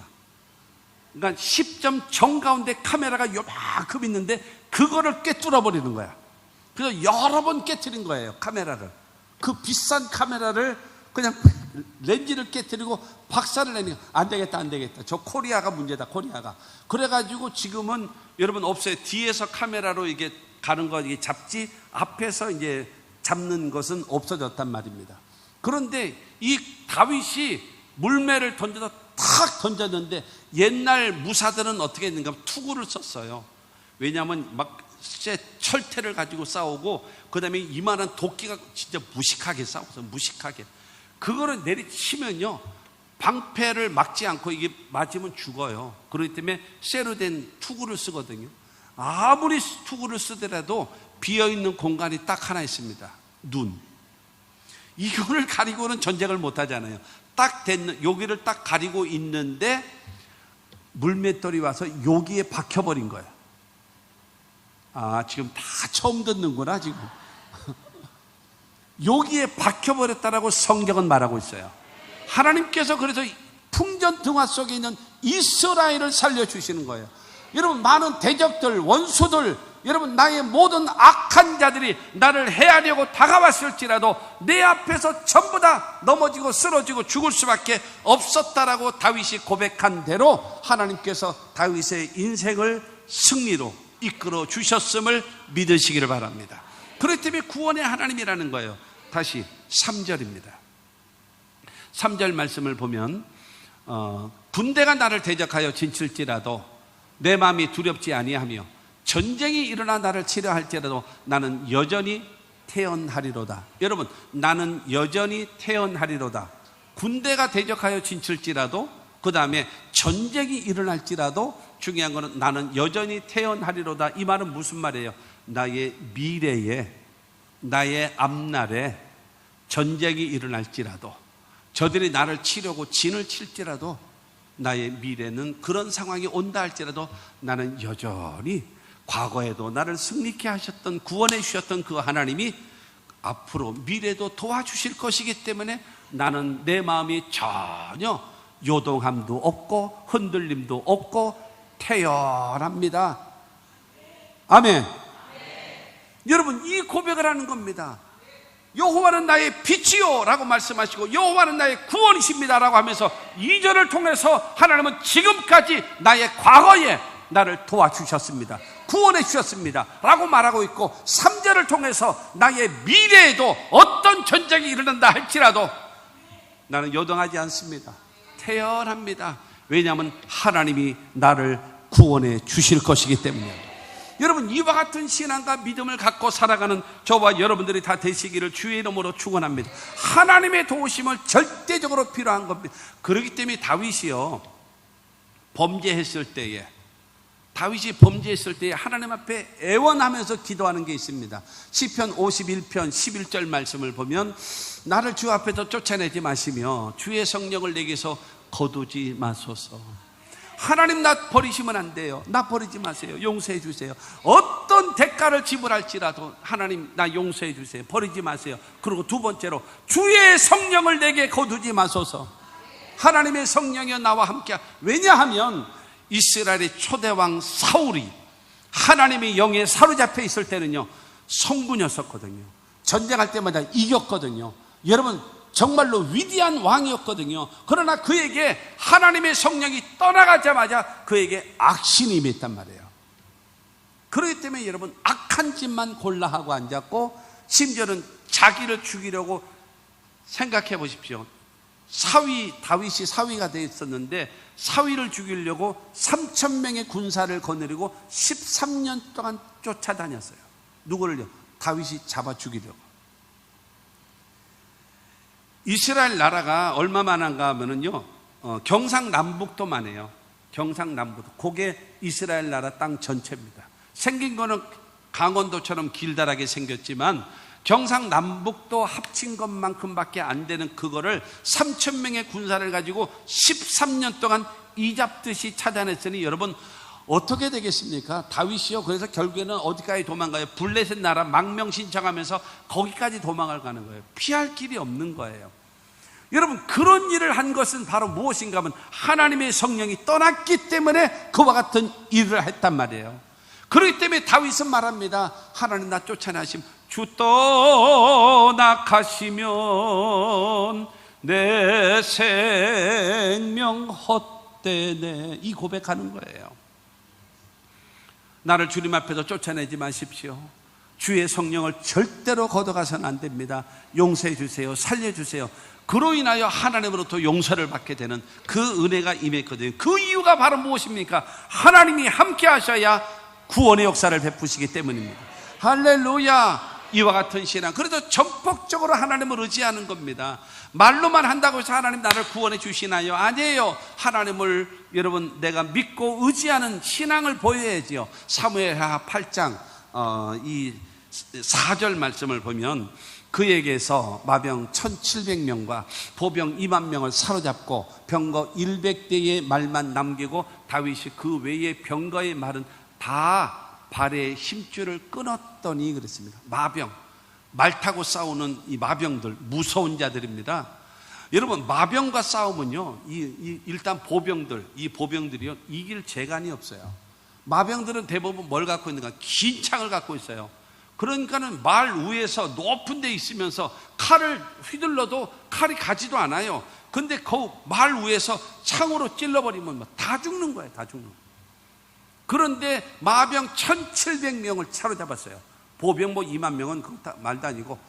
그러니까 10점 정가운데 카메라가 요만큼 있는데 그거를 깨뚫어 버리는 거야. 그래서 여러 번 깨트린 거예요. 카메라를. 그 비싼 카메라를 그냥 렌즈를 깨트리고 박살을 내니까 안 되겠다. 저 코리아가 문제다. 코리아가. 그래가지고 지금은 여러분 없어요. 뒤에서 카메라로 이게 가는 거 이게 잡지 앞에서 이제 잡는 것은 없어졌단 말입니다. 그런데 이 다윗이 물매를 던져서 탁 던졌는데 옛날 무사들은 어떻게 했는가 하면 투구를 썼어요. 왜냐하면 막 철퇴를 가지고 싸우고 그 다음에 이만한 도끼가 진짜 무식하게 싸워서 무식하게 그거를 내리치면요 방패를 막지 않고 이게 맞으면 죽어요. 그렇기 때문에 쇠로 된 투구를 쓰거든요. 아무리 투구를 쓰더라도 비어있는 공간이 딱 하나 있습니다. 눈. 이거를 가리고는 전쟁을 못 하잖아요. 딱 됐는 여기를 딱 가리고 있는데 물맷돌이 와서 여기에 박혀버린 거예요. 아 지금 다 처음 듣는구나 지금. 여기에 박혀버렸다라고 성경은 말하고 있어요. 하나님께서 그래서 풍전등화 속에 있는 이스라엘을 살려주시는 거예요. 여러분 많은 대적들 원수들 여러분 나의 모든 악한 자들이 나를 해하려고 다가왔을지라도 내 앞에서 전부 다 넘어지고 쓰러지고 죽을 수밖에 없었다라고 다윗이 고백한 대로 하나님께서 다윗의 인생을 승리로 이끌어 주셨음을 믿으시기를 바랍니다. 그렇기 때문에 구원의 하나님이라는 거예요. 다시 3절입니다 3절 말씀을 보면 군대가 나를 대적하여 진칠지라도 내 마음이 두렵지 아니하며 전쟁이 일어나 나를 치려 할지라도 나는 여전히 태연하리로다. 여러분 나는 여전히 태연하리로다. 군대가 대적하여 진칠지라도 그 다음에 전쟁이 일어날지라도 중요한 것은 나는 여전히 태연하리로다. 이 말은 무슨 말이에요? 나의 미래에 나의 앞날에 전쟁이 일어날지라도 저들이 나를 치려고 진을 칠지라도 나의 미래는 그런 상황이 온다 할지라도 나는 여전히 과거에도 나를 승리케 하셨던 구원해 주셨던 그 하나님이 앞으로 미래도 도와주실 것이기 때문에 나는 내 마음이 전혀 요동함도 없고 흔들림도 없고 태연합니다. 아멘. 여러분 이 고백을 하는 겁니다. 여호와는 나의 빛이요 라고 말씀하시고 여호와는 나의 구원이십니다 라고 하면서 2절을 통해서 하나님은 지금까지 나의 과거에 나를 도와주셨습니다. 구원해 주셨습니다 라고 말하고 있고 3절을 통해서 나의 미래에도 어떤 전쟁이 일어난다 할지라도 나는 요동하지 않습니다. 태연합니다. 왜냐하면 하나님이 나를 구원해 주실 것이기 때문이에요. 여러분 이와 같은 신앙과 믿음을 갖고 살아가는 저와 여러분들이 다 되시기를 주의 이름으로 축원합니다. 하나님의 도우심을 절대적으로 필요한 겁니다. 그렇기 때문에 다윗이요 범죄했을 때에 다윗이 범죄했을 때 하나님 앞에 애원하면서 기도하는 게 있습니다. 시편 51편 11절 말씀을 보면 나를 주 앞에서 쫓아내지 마시며 주의 성령을 내게서 거두지 마소서. 하나님 나 버리시면 안 돼요. 나 버리지 마세요. 용서해 주세요. 어떤 대가를 지불할지라도 하나님 나 용서해 주세요. 버리지 마세요. 그리고 두 번째로 주의 성령을 내게 거두지 마소서. 하나님의 성령이 나와 함께. 왜냐하면 이스라엘의 초대왕 사울이 하나님의 영에 사로잡혀 있을 때는요 성군이었었거든요. 전쟁할 때마다 이겼거든요. 여러분 정말로 위대한 왕이었거든요. 그러나 그에게 하나님의 성령이 떠나가자마자 그에게 악신이 임했단 말이에요. 그렇기 때문에 여러분 악한 짓만 골라 하고 앉았고, 심지어는 자기를 죽이려고 생각해 보십시오. 다윗이 사위가 되어 있었는데 사위를 죽이려고 3,000명의 군사를 거느리고 13년 동안 쫓아다녔어요. 누구를요? 다윗이 잡아 죽이려고. 이스라엘 나라가 얼마만한가 하면은요, 경상남북도만 해요. 경상남북도. 그게 이스라엘 나라 땅 전체입니다. 생긴 거는 강원도처럼 길다랗게 생겼지만 경상남북도 합친 것만큼밖에 안 되는 그거를 3,000명의 군사를 가지고 13년 동안 이잡듯이 찾아냈으니 여러분 어떻게 되겠습니까? 다윗이요. 그래서 결국에는 어디까지 도망가요? 블레셋 나라 망명신청하면서 거기까지 도망을 가는 거예요. 피할 길이 없는 거예요. 여러분 그런 일을 한 것은 바로 무엇인가 하면 하나님의 성령이 떠났기 때문에 그와 같은 일을 했단 말이에요. 그렇기 때문에 다윗은 말합니다. 하나님 나 쫓아내시면 주 떠나가시면 내 생명 헛되네. 이 고백하는 거예요. 나를 주님 앞에서 쫓아내지 마십시오. 주의 성령을 절대로 걷어가서는 안 됩니다. 용서해 주세요. 살려주세요. 그로 인하여 하나님으로부터 용서를 받게 되는 그 은혜가 임했거든요. 그 이유가 바로 무엇입니까? 하나님이 함께 하셔야 구원의 역사를 베푸시기 때문입니다. 할렐루야. 이와 같은 신앙, 그래도 전폭적으로 하나님을 의지하는 겁니다. 말로만 한다고 해서 하나님 나를 구원해 주시나요? 아니에요. 하나님을 여러분 내가 믿고 의지하는 신앙을 보여야지요. 사무엘하 8장 이 4절 말씀을 보면 그에게서 마병 1,700명과 보병 2만 명을 사로잡고 병거 100대의 말만 남기고 다윗이 그 외의 병거의 말은 다 발의 힘줄을 끊었더니 그랬습니다. 마병, 말 타고 싸우는 이 마병들, 무서운 자들입니다. 여러분 마병과 싸우면요, 일단 이 보병들이요 이길 재간이 없어요. 마병들은 대부분 뭘 갖고 있는가? 긴 창을 갖고 있어요. 그러니까는 말 위에서 높은 데 있으면서 칼을 휘둘러도 칼이 가지도 않아요. 근데 그 말 위에서 창으로 찔러버리면 다 죽는 거예요. 다 죽는 거예요. 그런데 마병 1,700명을 사로잡았어요. 보병 2만 명은 그거 말도 아니고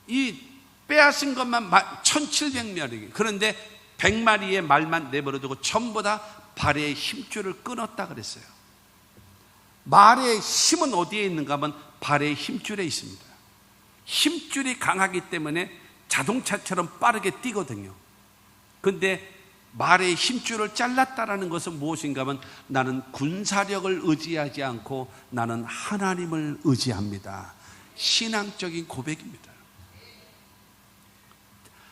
이 빼앗은 것만 1,700명이에요. 그런데 100마리의 말만 내버려두고 전부 다 발의 힘줄을 끊었다 그랬어요. 말의 힘은 어디에 있는가 하면 발의 힘줄에 있습니다. 힘줄이 강하기 때문에 자동차처럼 빠르게 뛰거든요. 그런데 말의 힘줄을 잘랐다라는 것은 무엇인가 하면 나는 군사력을 의지하지 않고 나는 하나님을 의지합니다. 신앙적인 고백입니다.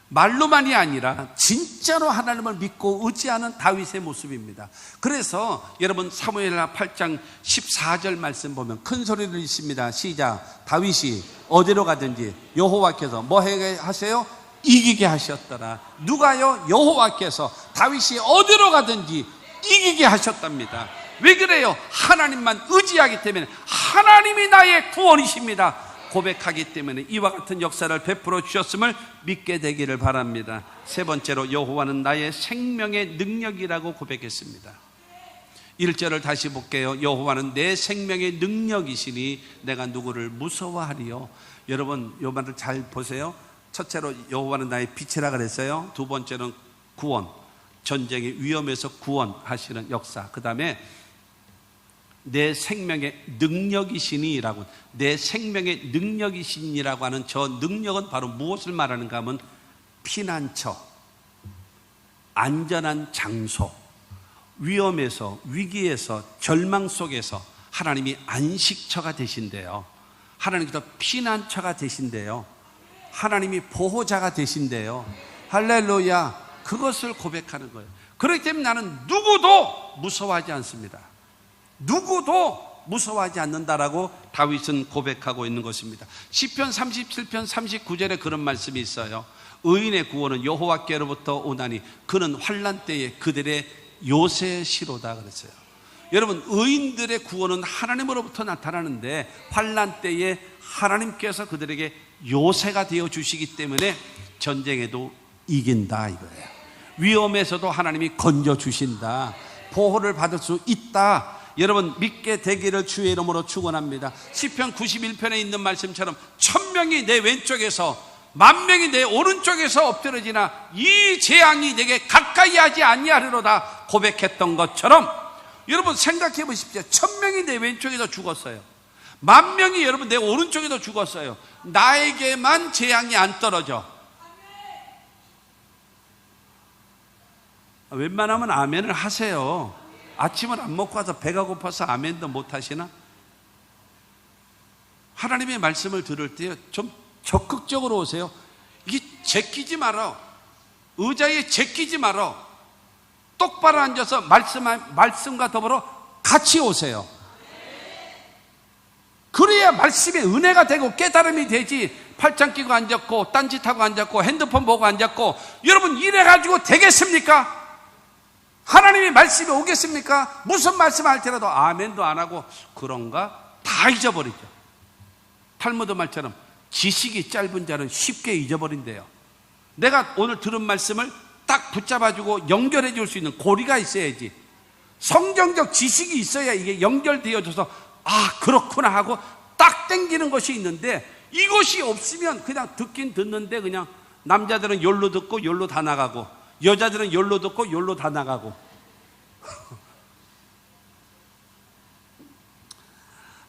말로만이 아니라 진짜로 하나님을 믿고 의지하는 다윗의 모습입니다. 그래서 여러분 사무엘하 8장 14절 말씀 보면 큰 소리를 읽습니다. 시작. 다윗이 어디로 가든지 여호와께서 뭐 하세요? 이기게 하셨더라. 누가요? 여호와께서 다윗이 어디로 가든지 이기게 하셨답니다. 왜 그래요? 하나님만 의지하기 때문에 하나님이 나의 구원이십니다 고백하기 때문에 이와 같은 역사를 베풀어 주셨음을 믿게 되기를 바랍니다. 세 번째로 여호와는 나의 생명의 능력이라고 고백했습니다. 1절을 다시 볼게요. 여호와는 내 생명의 능력이시니 내가 누구를 무서워하리요. 여러분 이 말을 잘 보세요. 첫째로 여호와는 나의 빛이라 그랬어요. 두 번째는 구원, 전쟁의 위험에서 구원하시는 역사. 그 다음에 내 생명의 능력이시니라고, 내 생명의 능력이시니라고 하는 저 능력은 바로 무엇을 말하는가 하면 피난처, 안전한 장소, 위험에서, 위기에서, 절망 속에서 하나님이 안식처가 되신대요. 하나님께서 피난처가 되신대요. 하나님이 보호자가 되신대요. 할렐루야. 그것을 고백하는 거예요. 그렇기 때문에 나는 누구도 무서워하지 않습니다. 누구도 무서워하지 않는다라고 다윗은 고백하고 있는 것입니다. 시편 37편 39절에 그런 말씀이 있어요. 의인의 구원은 여호와께로부터 오나니 그는 환난 때에 그들의 요새시로다 그랬어요. 여러분, 의인들의 구원은 하나님으로부터 나타나는데 환난 때에 하나님께서 그들에게 요새가 되어 주시기 때문에 전쟁에도 이긴다 이거예요. 위험에서도 하나님이 건져 주신다. 보호를 받을 수 있다. 여러분, 믿게 되기를 주의 이름으로 축원합니다. 시편 91편에 있는 말씀처럼 1000명이 내 왼쪽에서 10,000명이 내 오른쪽에서 엎드러지나 이 재앙이 내게 가까이 하지 아니하리로다 고백했던 것처럼, 여러분 생각해 보십시오. 1000명이 내 왼쪽에서 죽었어요. 10,000명이 여러분 내 오른쪽에서 죽었어요. 나에게만 재앙이 안 떨어져. 웬만하면 아멘을 하세요. 아침을 안 먹고 와서 배가 고파서 아멘도 못 하시나? 하나님의 말씀을 들을 때 좀 적극적으로 오세요. 이게 제끼지 말아. 의자에 제끼지 말아. 똑바로 앉아서 말씀과 더불어 같이 오세요. 그래야 말씀의 은혜가 되고 깨달음이 되지. 팔짱 끼고 앉았고 딴짓하고 앉았고 핸드폰 보고 앉았고, 여러분 이래가지고 되겠습니까? 하나님의 말씀이 오겠습니까? 무슨 말씀을 할지라도 아멘도 안 하고 그런가? 다 잊어버리죠. 탈무드 말처럼 지식이 짧은 자는 쉽게 잊어버린대요. 내가 오늘 들은 말씀을 딱 붙잡아주고 연결해 줄 수 있는 고리가 있어야지. 성경적 지식이 있어야 이게 연결되어져서 아 그렇구나 하고 딱 땡기는 것이 있는데, 이것이 없으면 그냥 듣긴 듣는데 그냥 남자들은 열로 듣고 열로 다 나가고 여자들은 열로 듣고 열로 다 나가고.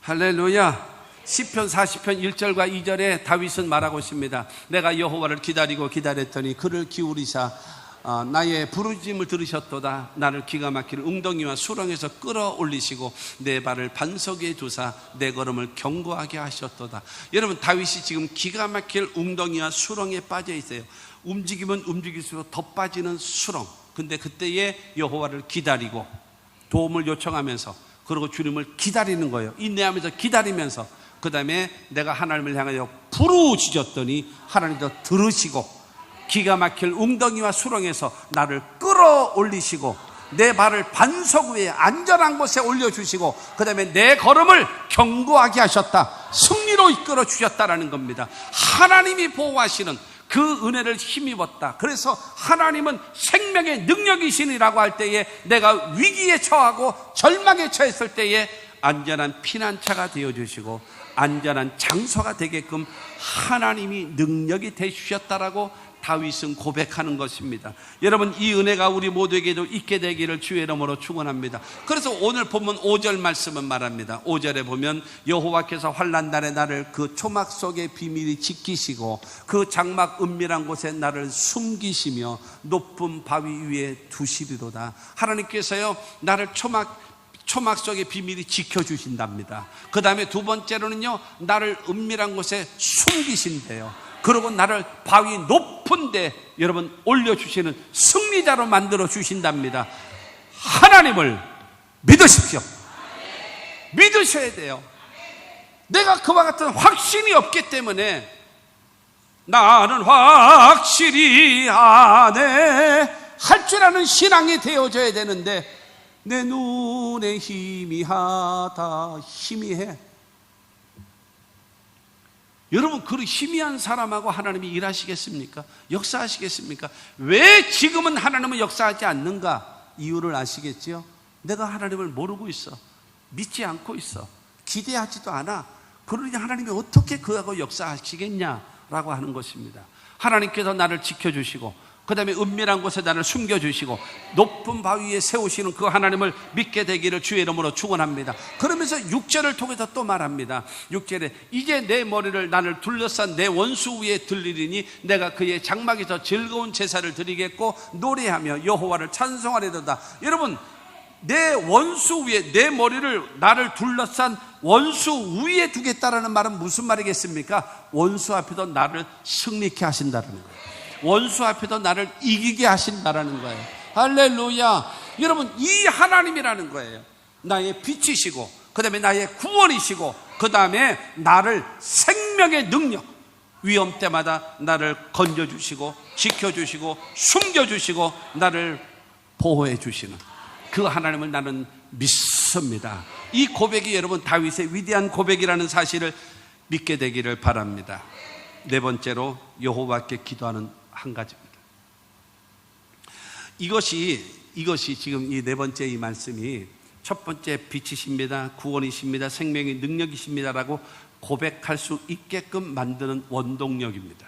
할렐루야. 시편 40편 1절과 2절에 다윗은 말하고 있습니다. 내가 여호와를 기다리고 기다렸더니 그를 기울이사 나의 부르짖음을 들으셨도다. 나를 기가 막힐 웅덩이와 수렁에서 끌어올리시고 내 발을 반석에 두사 내 걸음을 견고하게 하셨도다. 여러분, 다윗이 지금 기가 막힐 웅덩이와 수렁에 빠져 있어요. 움직이면 움직일수록 더 빠지는 수렁. 근데 그때에 여호와를 기다리고 도움을 요청하면서, 그리고 주님을 기다리는 거예요. 인내하면서 기다리면서, 그 다음에 내가 하나님을 향하여 부르짖었더니 하나님도 들으시고 기가 막힐 웅덩이와 수렁에서 나를 끌어올리시고 내 발을 반석 위에 안전한 곳에 올려주시고 그 다음에 내 걸음을 견고하게 하셨다. 승리로 이끌어 주셨다라는 겁니다. 하나님이 보호하시는 그 은혜를 힘입었다. 그래서 하나님은 생명의 능력이시니라고 할 때에 내가 위기에 처하고 절망에 처했을 때에 안전한 피난처가 되어주시고 안전한 장소가 되게끔 하나님이 능력이 되주셨다라고 다윗은 고백하는 것입니다. 여러분, 이 은혜가 우리 모두에게도 있게 되기를 주의 이름으로 축원합니다. 그래서 오늘 본문 5절 말씀은 말합니다. 5절에 보면 여호와께서 환난 날에 나를 그 초막 속에 비밀히 지키시고 그 장막 은밀한 곳에 나를 숨기시며 높은 바위 위에 두시리로다. 하나님께서요 나를 초막 속에 비밀히 지켜주신답니다. 그 다음에 두 번째로는요 나를 은밀한 곳에 숨기신대요. 그리고 나를 바위 높은 데 여러분 올려주시는 승리자로 만들어 주신답니다. 하나님을 믿으십시오. 믿으셔야 돼요. 내가 그와 같은 확신이 없기 때문에 나는 확실히 아네 할 줄 아는 신앙이 되어져야 되는데 내 눈에 희미하다. 희미해. 여러분, 그 희미한 사람하고 하나님이 일하시겠습니까? 역사하시겠습니까? 왜 지금은 하나님은 역사하지 않는가? 이유를 아시겠지요? 내가 하나님을 모르고 있어. 믿지 않고 있어. 기대하지도 않아. 그러니 하나님이 어떻게 그하고 역사하시겠냐라고 하는 것입니다. 하나님께서 나를 지켜주시고 그 다음에 은밀한 곳에 나를 숨겨주시고 높은 바위에 세우시는 그 하나님을 믿게 되기를 주의 이름으로 축원합니다. 그러면서 6절을 통해서 또 말합니다. 6절에 이제 내 머리를 나를 둘러싼 내 원수 위에 들리리니 내가 그의 장막에서 즐거운 제사를 드리겠고 노래하며 여호와를 찬송하리로다. 여러분, 내 원수 위에, 내 머리를, 나를 둘러싼 원수 위에 두겠다라는 말은 무슨 말이겠습니까? 원수 앞에도 나를 승리케 하신다는 거예요. 원수 앞에도 나를 이기게 하신다라는 거예요. 할렐루야. 여러분, 이 하나님이라는 거예요. 나의 빛이시고, 그 다음에 나의 구원이시고, 그 다음에 나를 생명의 능력, 위험 때마다 나를 건져주시고 지켜주시고 숨겨주시고 나를 보호해 주시는 그 하나님을 나는 믿습니다. 이 고백이 여러분 다윗의 위대한 고백이라는 사실을 믿게 되기를 바랍니다. 네 번째로 여호와께 기도하는 한 가지입니다. 이것이 지금 이 네 번째 이 말씀이 첫 번째 빛이십니다, 구원이십니다, 생명의 능력이십니다라고 고백할 수 있게끔 만드는 원동력입니다.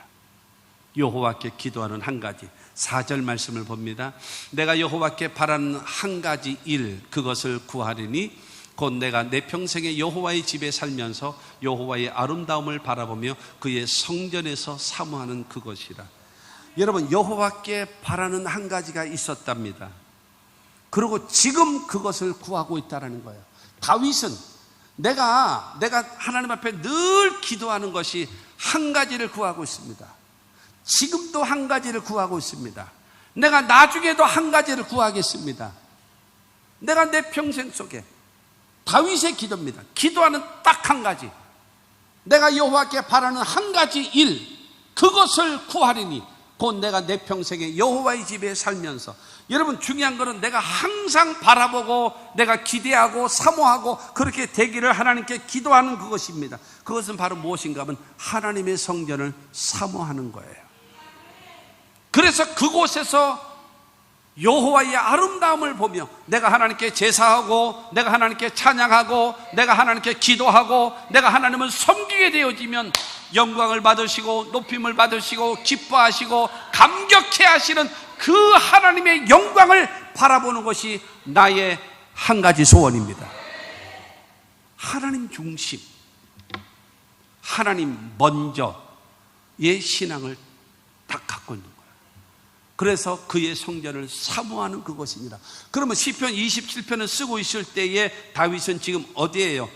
여호와께 기도하는 한 가지, 4절 말씀을 봅니다. 내가 여호와께 바라는 한 가지 일, 그것을 구하리니 곧 내가 내 평생에 여호와의 집에 살면서 여호와의 아름다움을 바라보며 그의 성전에서 사모하는 그것이라. 여러분, 여호와께 바라는 한 가지가 있었답니다. 그리고 지금 그것을 구하고 있다는 거예요. 다윗은 내가 하나님 앞에 늘 기도하는 것이 한 가지를 구하고 있습니다. 지금도 한 가지를 구하고 있습니다. 내가 나중에도 한 가지를 구하겠습니다. 내가 내 평생 속에 다윗의 기도입니다. 기도하는 딱 한 가지, 내가 여호와께 바라는 한 가지 일, 그것을 구하리니 곧 내가 내 평생에 여호와의 집에 살면서. 여러분, 중요한 것은 내가 항상 바라보고 내가 기대하고 사모하고 그렇게 되기를 하나님께 기도하는 그것입니다. 그것은 바로 무엇인가 하면 하나님의 성전을 사모하는 거예요. 그래서 그곳에서 여호와의 아름다움을 보며 내가 하나님께 제사하고 내가 하나님께 찬양하고 내가 하나님께 기도하고 내가 하나님을 섬기게 되어지면 영광을 받으시고 높임을 받으시고 기뻐하시고 감격해 하시는 그 하나님의 영광을 바라보는 것이 나의 한 가지 소원입니다. 하나님 중심, 하나님 먼저의 신앙을 딱 갖고 있는 거예요. 그래서 그의 성전을 사모하는 그것이니라. 그러면 시편 27편을 쓰고 있을 때에 다윗은 지금 어디예요?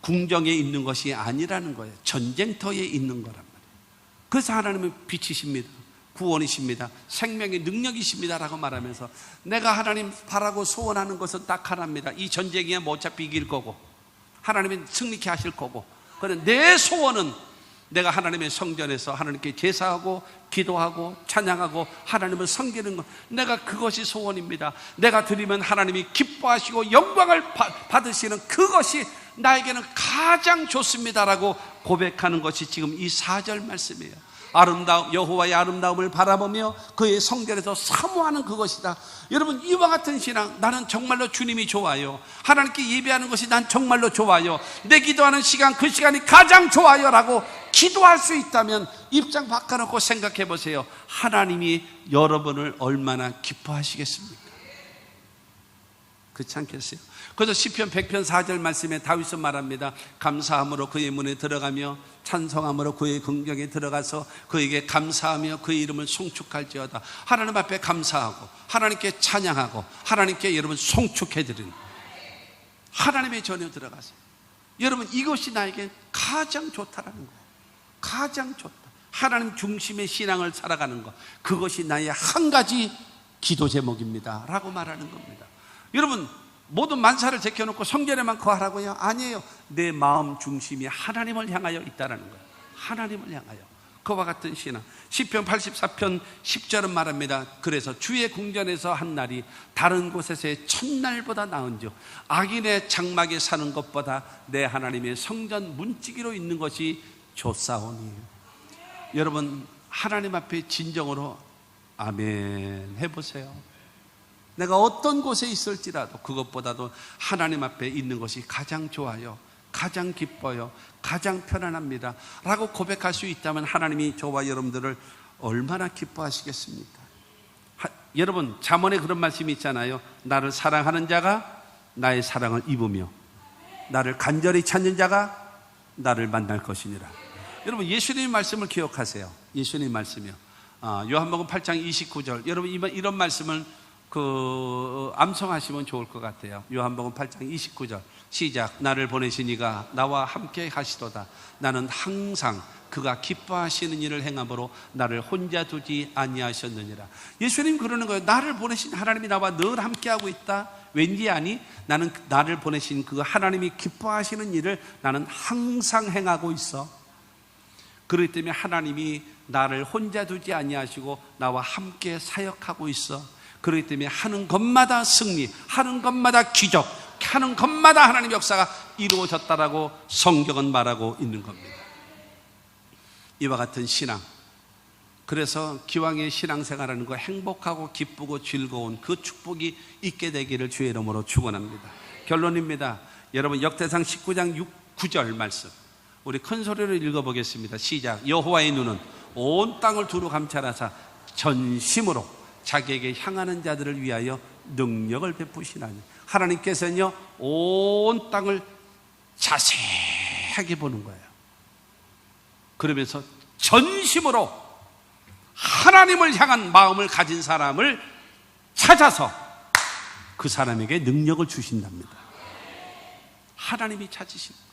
궁정에 있는 것이 아니라는 거예요. 전쟁터에 있는 거란 말이에요. 그래서 하나님은 빛이십니다, 구원이십니다, 생명의 능력이십니다 라고 말하면서 내가 하나님 바라고 소원하는 것은 딱 하나입니다. 이 전쟁에 뭐 어차피 이길 거고 하나님은 승리케 하실 거고, 그런데 내 소원은 내가 하나님의 성전에서 하나님께 제사하고 기도하고 찬양하고 하나님을 섬기는 것, 내가 그것이 소원입니다. 내가 드리면 하나님이 기뻐하시고 영광을 받으시는 그것이 나에게는 가장 좋습니다라고 고백하는 것이 지금 이 4절 말씀이에요. 여호와의 아름다움을 바라보며 그의 성전에서 사모하는 그것이다. 여러분, 이와 같은 신앙, 나는 정말로 주님이 좋아요, 하나님께 예배하는 것이 난 정말로 좋아요, 내 기도하는 시간, 그 시간이 가장 좋아요 라고 기도할 수 있다면 입장 바꿔놓고 생각해 보세요. 하나님이 여러분을 얼마나 기뻐하시겠습니까? 그렇지 않겠어요? 그래서 시편 100편 4절 말씀에 다윗은 말합니다. 감사함으로 그의 문에 들어가며 찬송함으로 그의 궁정에 들어가서 그에게 감사하며 그의 이름을 송축할지어다. 하나님 앞에 감사하고 하나님께 찬양하고 하나님께 여러분 송축해드리는 하나님의 전에 들어가서, 여러분, 이것이 나에게 가장 좋다라는 거예요. 가장 좋다. 하나님 중심의 신앙을 살아가는 것, 그것이 나의 한 가지 기도 제목입니다 라고 말하는 겁니다. 여러분, 모든 만사를 제껴놓고 성전에만 거하라고요? 아니에요. 내 마음 중심이 하나님을 향하여 있다는 거예요. 하나님을 향하여. 그와 같은 신앙. 시편 84편 10절은 말합니다. 그래서 주의 궁전에서 한 날이 다른 곳에서의 첫날보다 나은즉 악인의 장막에 사는 것보다 내 하나님의 성전 문지기로 있는 것이 좋사오니. 여러분, 하나님 앞에 진정으로 아멘 해보세요. 내가 어떤 곳에 있을지라도 그것보다도 하나님 앞에 있는 것이 가장 좋아요, 가장 기뻐요, 가장 편안합니다 라고 고백할 수 있다면 하나님이 저와 여러분들을 얼마나 기뻐하시겠습니까? 여러분, 잠언에 그런 말씀이 있잖아요. 나를 사랑하는 자가 나의 사랑을 입으며 나를 간절히 찾는 자가 나를 만날 것이니라. 여러분, 예수님의 말씀을 기억하세요. 예수님의 말씀이요. 요한복음 8장 29절. 여러분, 이런 말씀을 암송하시면 좋을 것 같아요. 요한복음 8장 29절 시작. 나를 보내신 이가 나와 함께 하시도다. 나는 항상 그가 기뻐하시는 일을 행함으로 나를 혼자 두지 아니하셨느니라. 예수님 그러는 거예요. 나를 보내신 하나님이 나와 늘 함께하고 있다. 왠지 아니? 나는 나를 보내신 그 하나님이 기뻐하시는 일을 나는 항상 행하고 있어. 그렇기 때문에 하나님이 나를 혼자 두지 아니하시고 나와 함께 사역하고 있어. 그렇기 때문에 하는 것마다 승리, 하는 것마다 기적, 하는 것마다 하나님의 역사가 이루어졌다라고 성경은 말하고 있는 겁니다. 이와 같은 신앙, 그래서 기왕의 신앙생활하는 거 행복하고 기쁘고 즐거운 그 축복이 있게 되기를 주의 이름으로 축원합니다. 결론입니다. 여러분 역대상 19장 9절 말씀 우리 큰 소리로 읽어보겠습니다. 시작. 여호와의 눈은 온 땅을 두루 감찰하사 전심으로 자기에게 향하는 자들을 위하여 능력을 베푸시나니. 하나님께서는요 온 땅을 자세하게 보는 거예요. 그러면서 전심으로 하나님을 향한 마음을 가진 사람을 찾아서 그 사람에게 능력을 주신답니다. 하나님이 찾으십니다.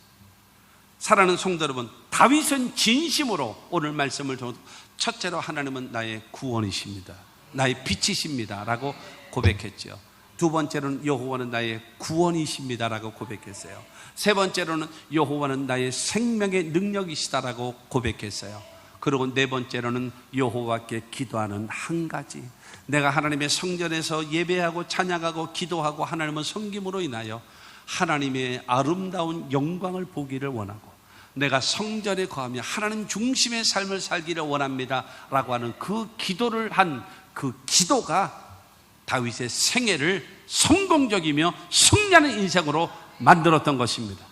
사랑하는 성도 여러분, 다윗은 진심으로 오늘 말씀을 통해 첫째로 하나님은 나의 구원이십니다. 나의 빛이십니다 라고 고백했죠. 두 번째로는 여호와는 나의 구원이십니다라고 고백했어요. 세 번째로는 여호와는 나의 생명의 능력이시다라고 고백했어요. 그리고 네 번째로는 여호와께 기도하는 한 가지, 내가 하나님의 성전에서 예배하고 찬양하고 기도하고 하나님을 섬김으로 인하여 하나님의 아름다운 영광을 보기를 원하고 내가 성전에 거하며 하나님 중심의 삶을 살기를 원합니다 라고 하는 그 기도를 한 그 기도가 다윗의 생애를 성공적이며 승리하는 인생으로 만들었던 것입니다.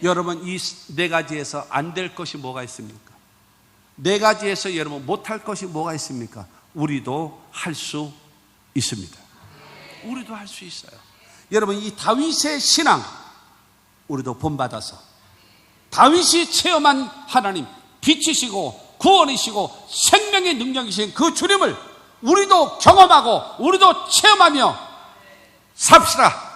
여러분 이 네 가지에서 안 될 것이 뭐가 있습니까? 네 가지에서 여러분 못할 것이 뭐가 있습니까? 우리도 할 수 있습니다. 우리도 할 수 있어요. 여러분 이 다윗의 신앙 우리도 본받아서 다윗이 체험한 하나님 빛이시고 구원이시고 생명의 능력이신 그 주님을 우리도 경험하고 우리도 체험하며 삽시다.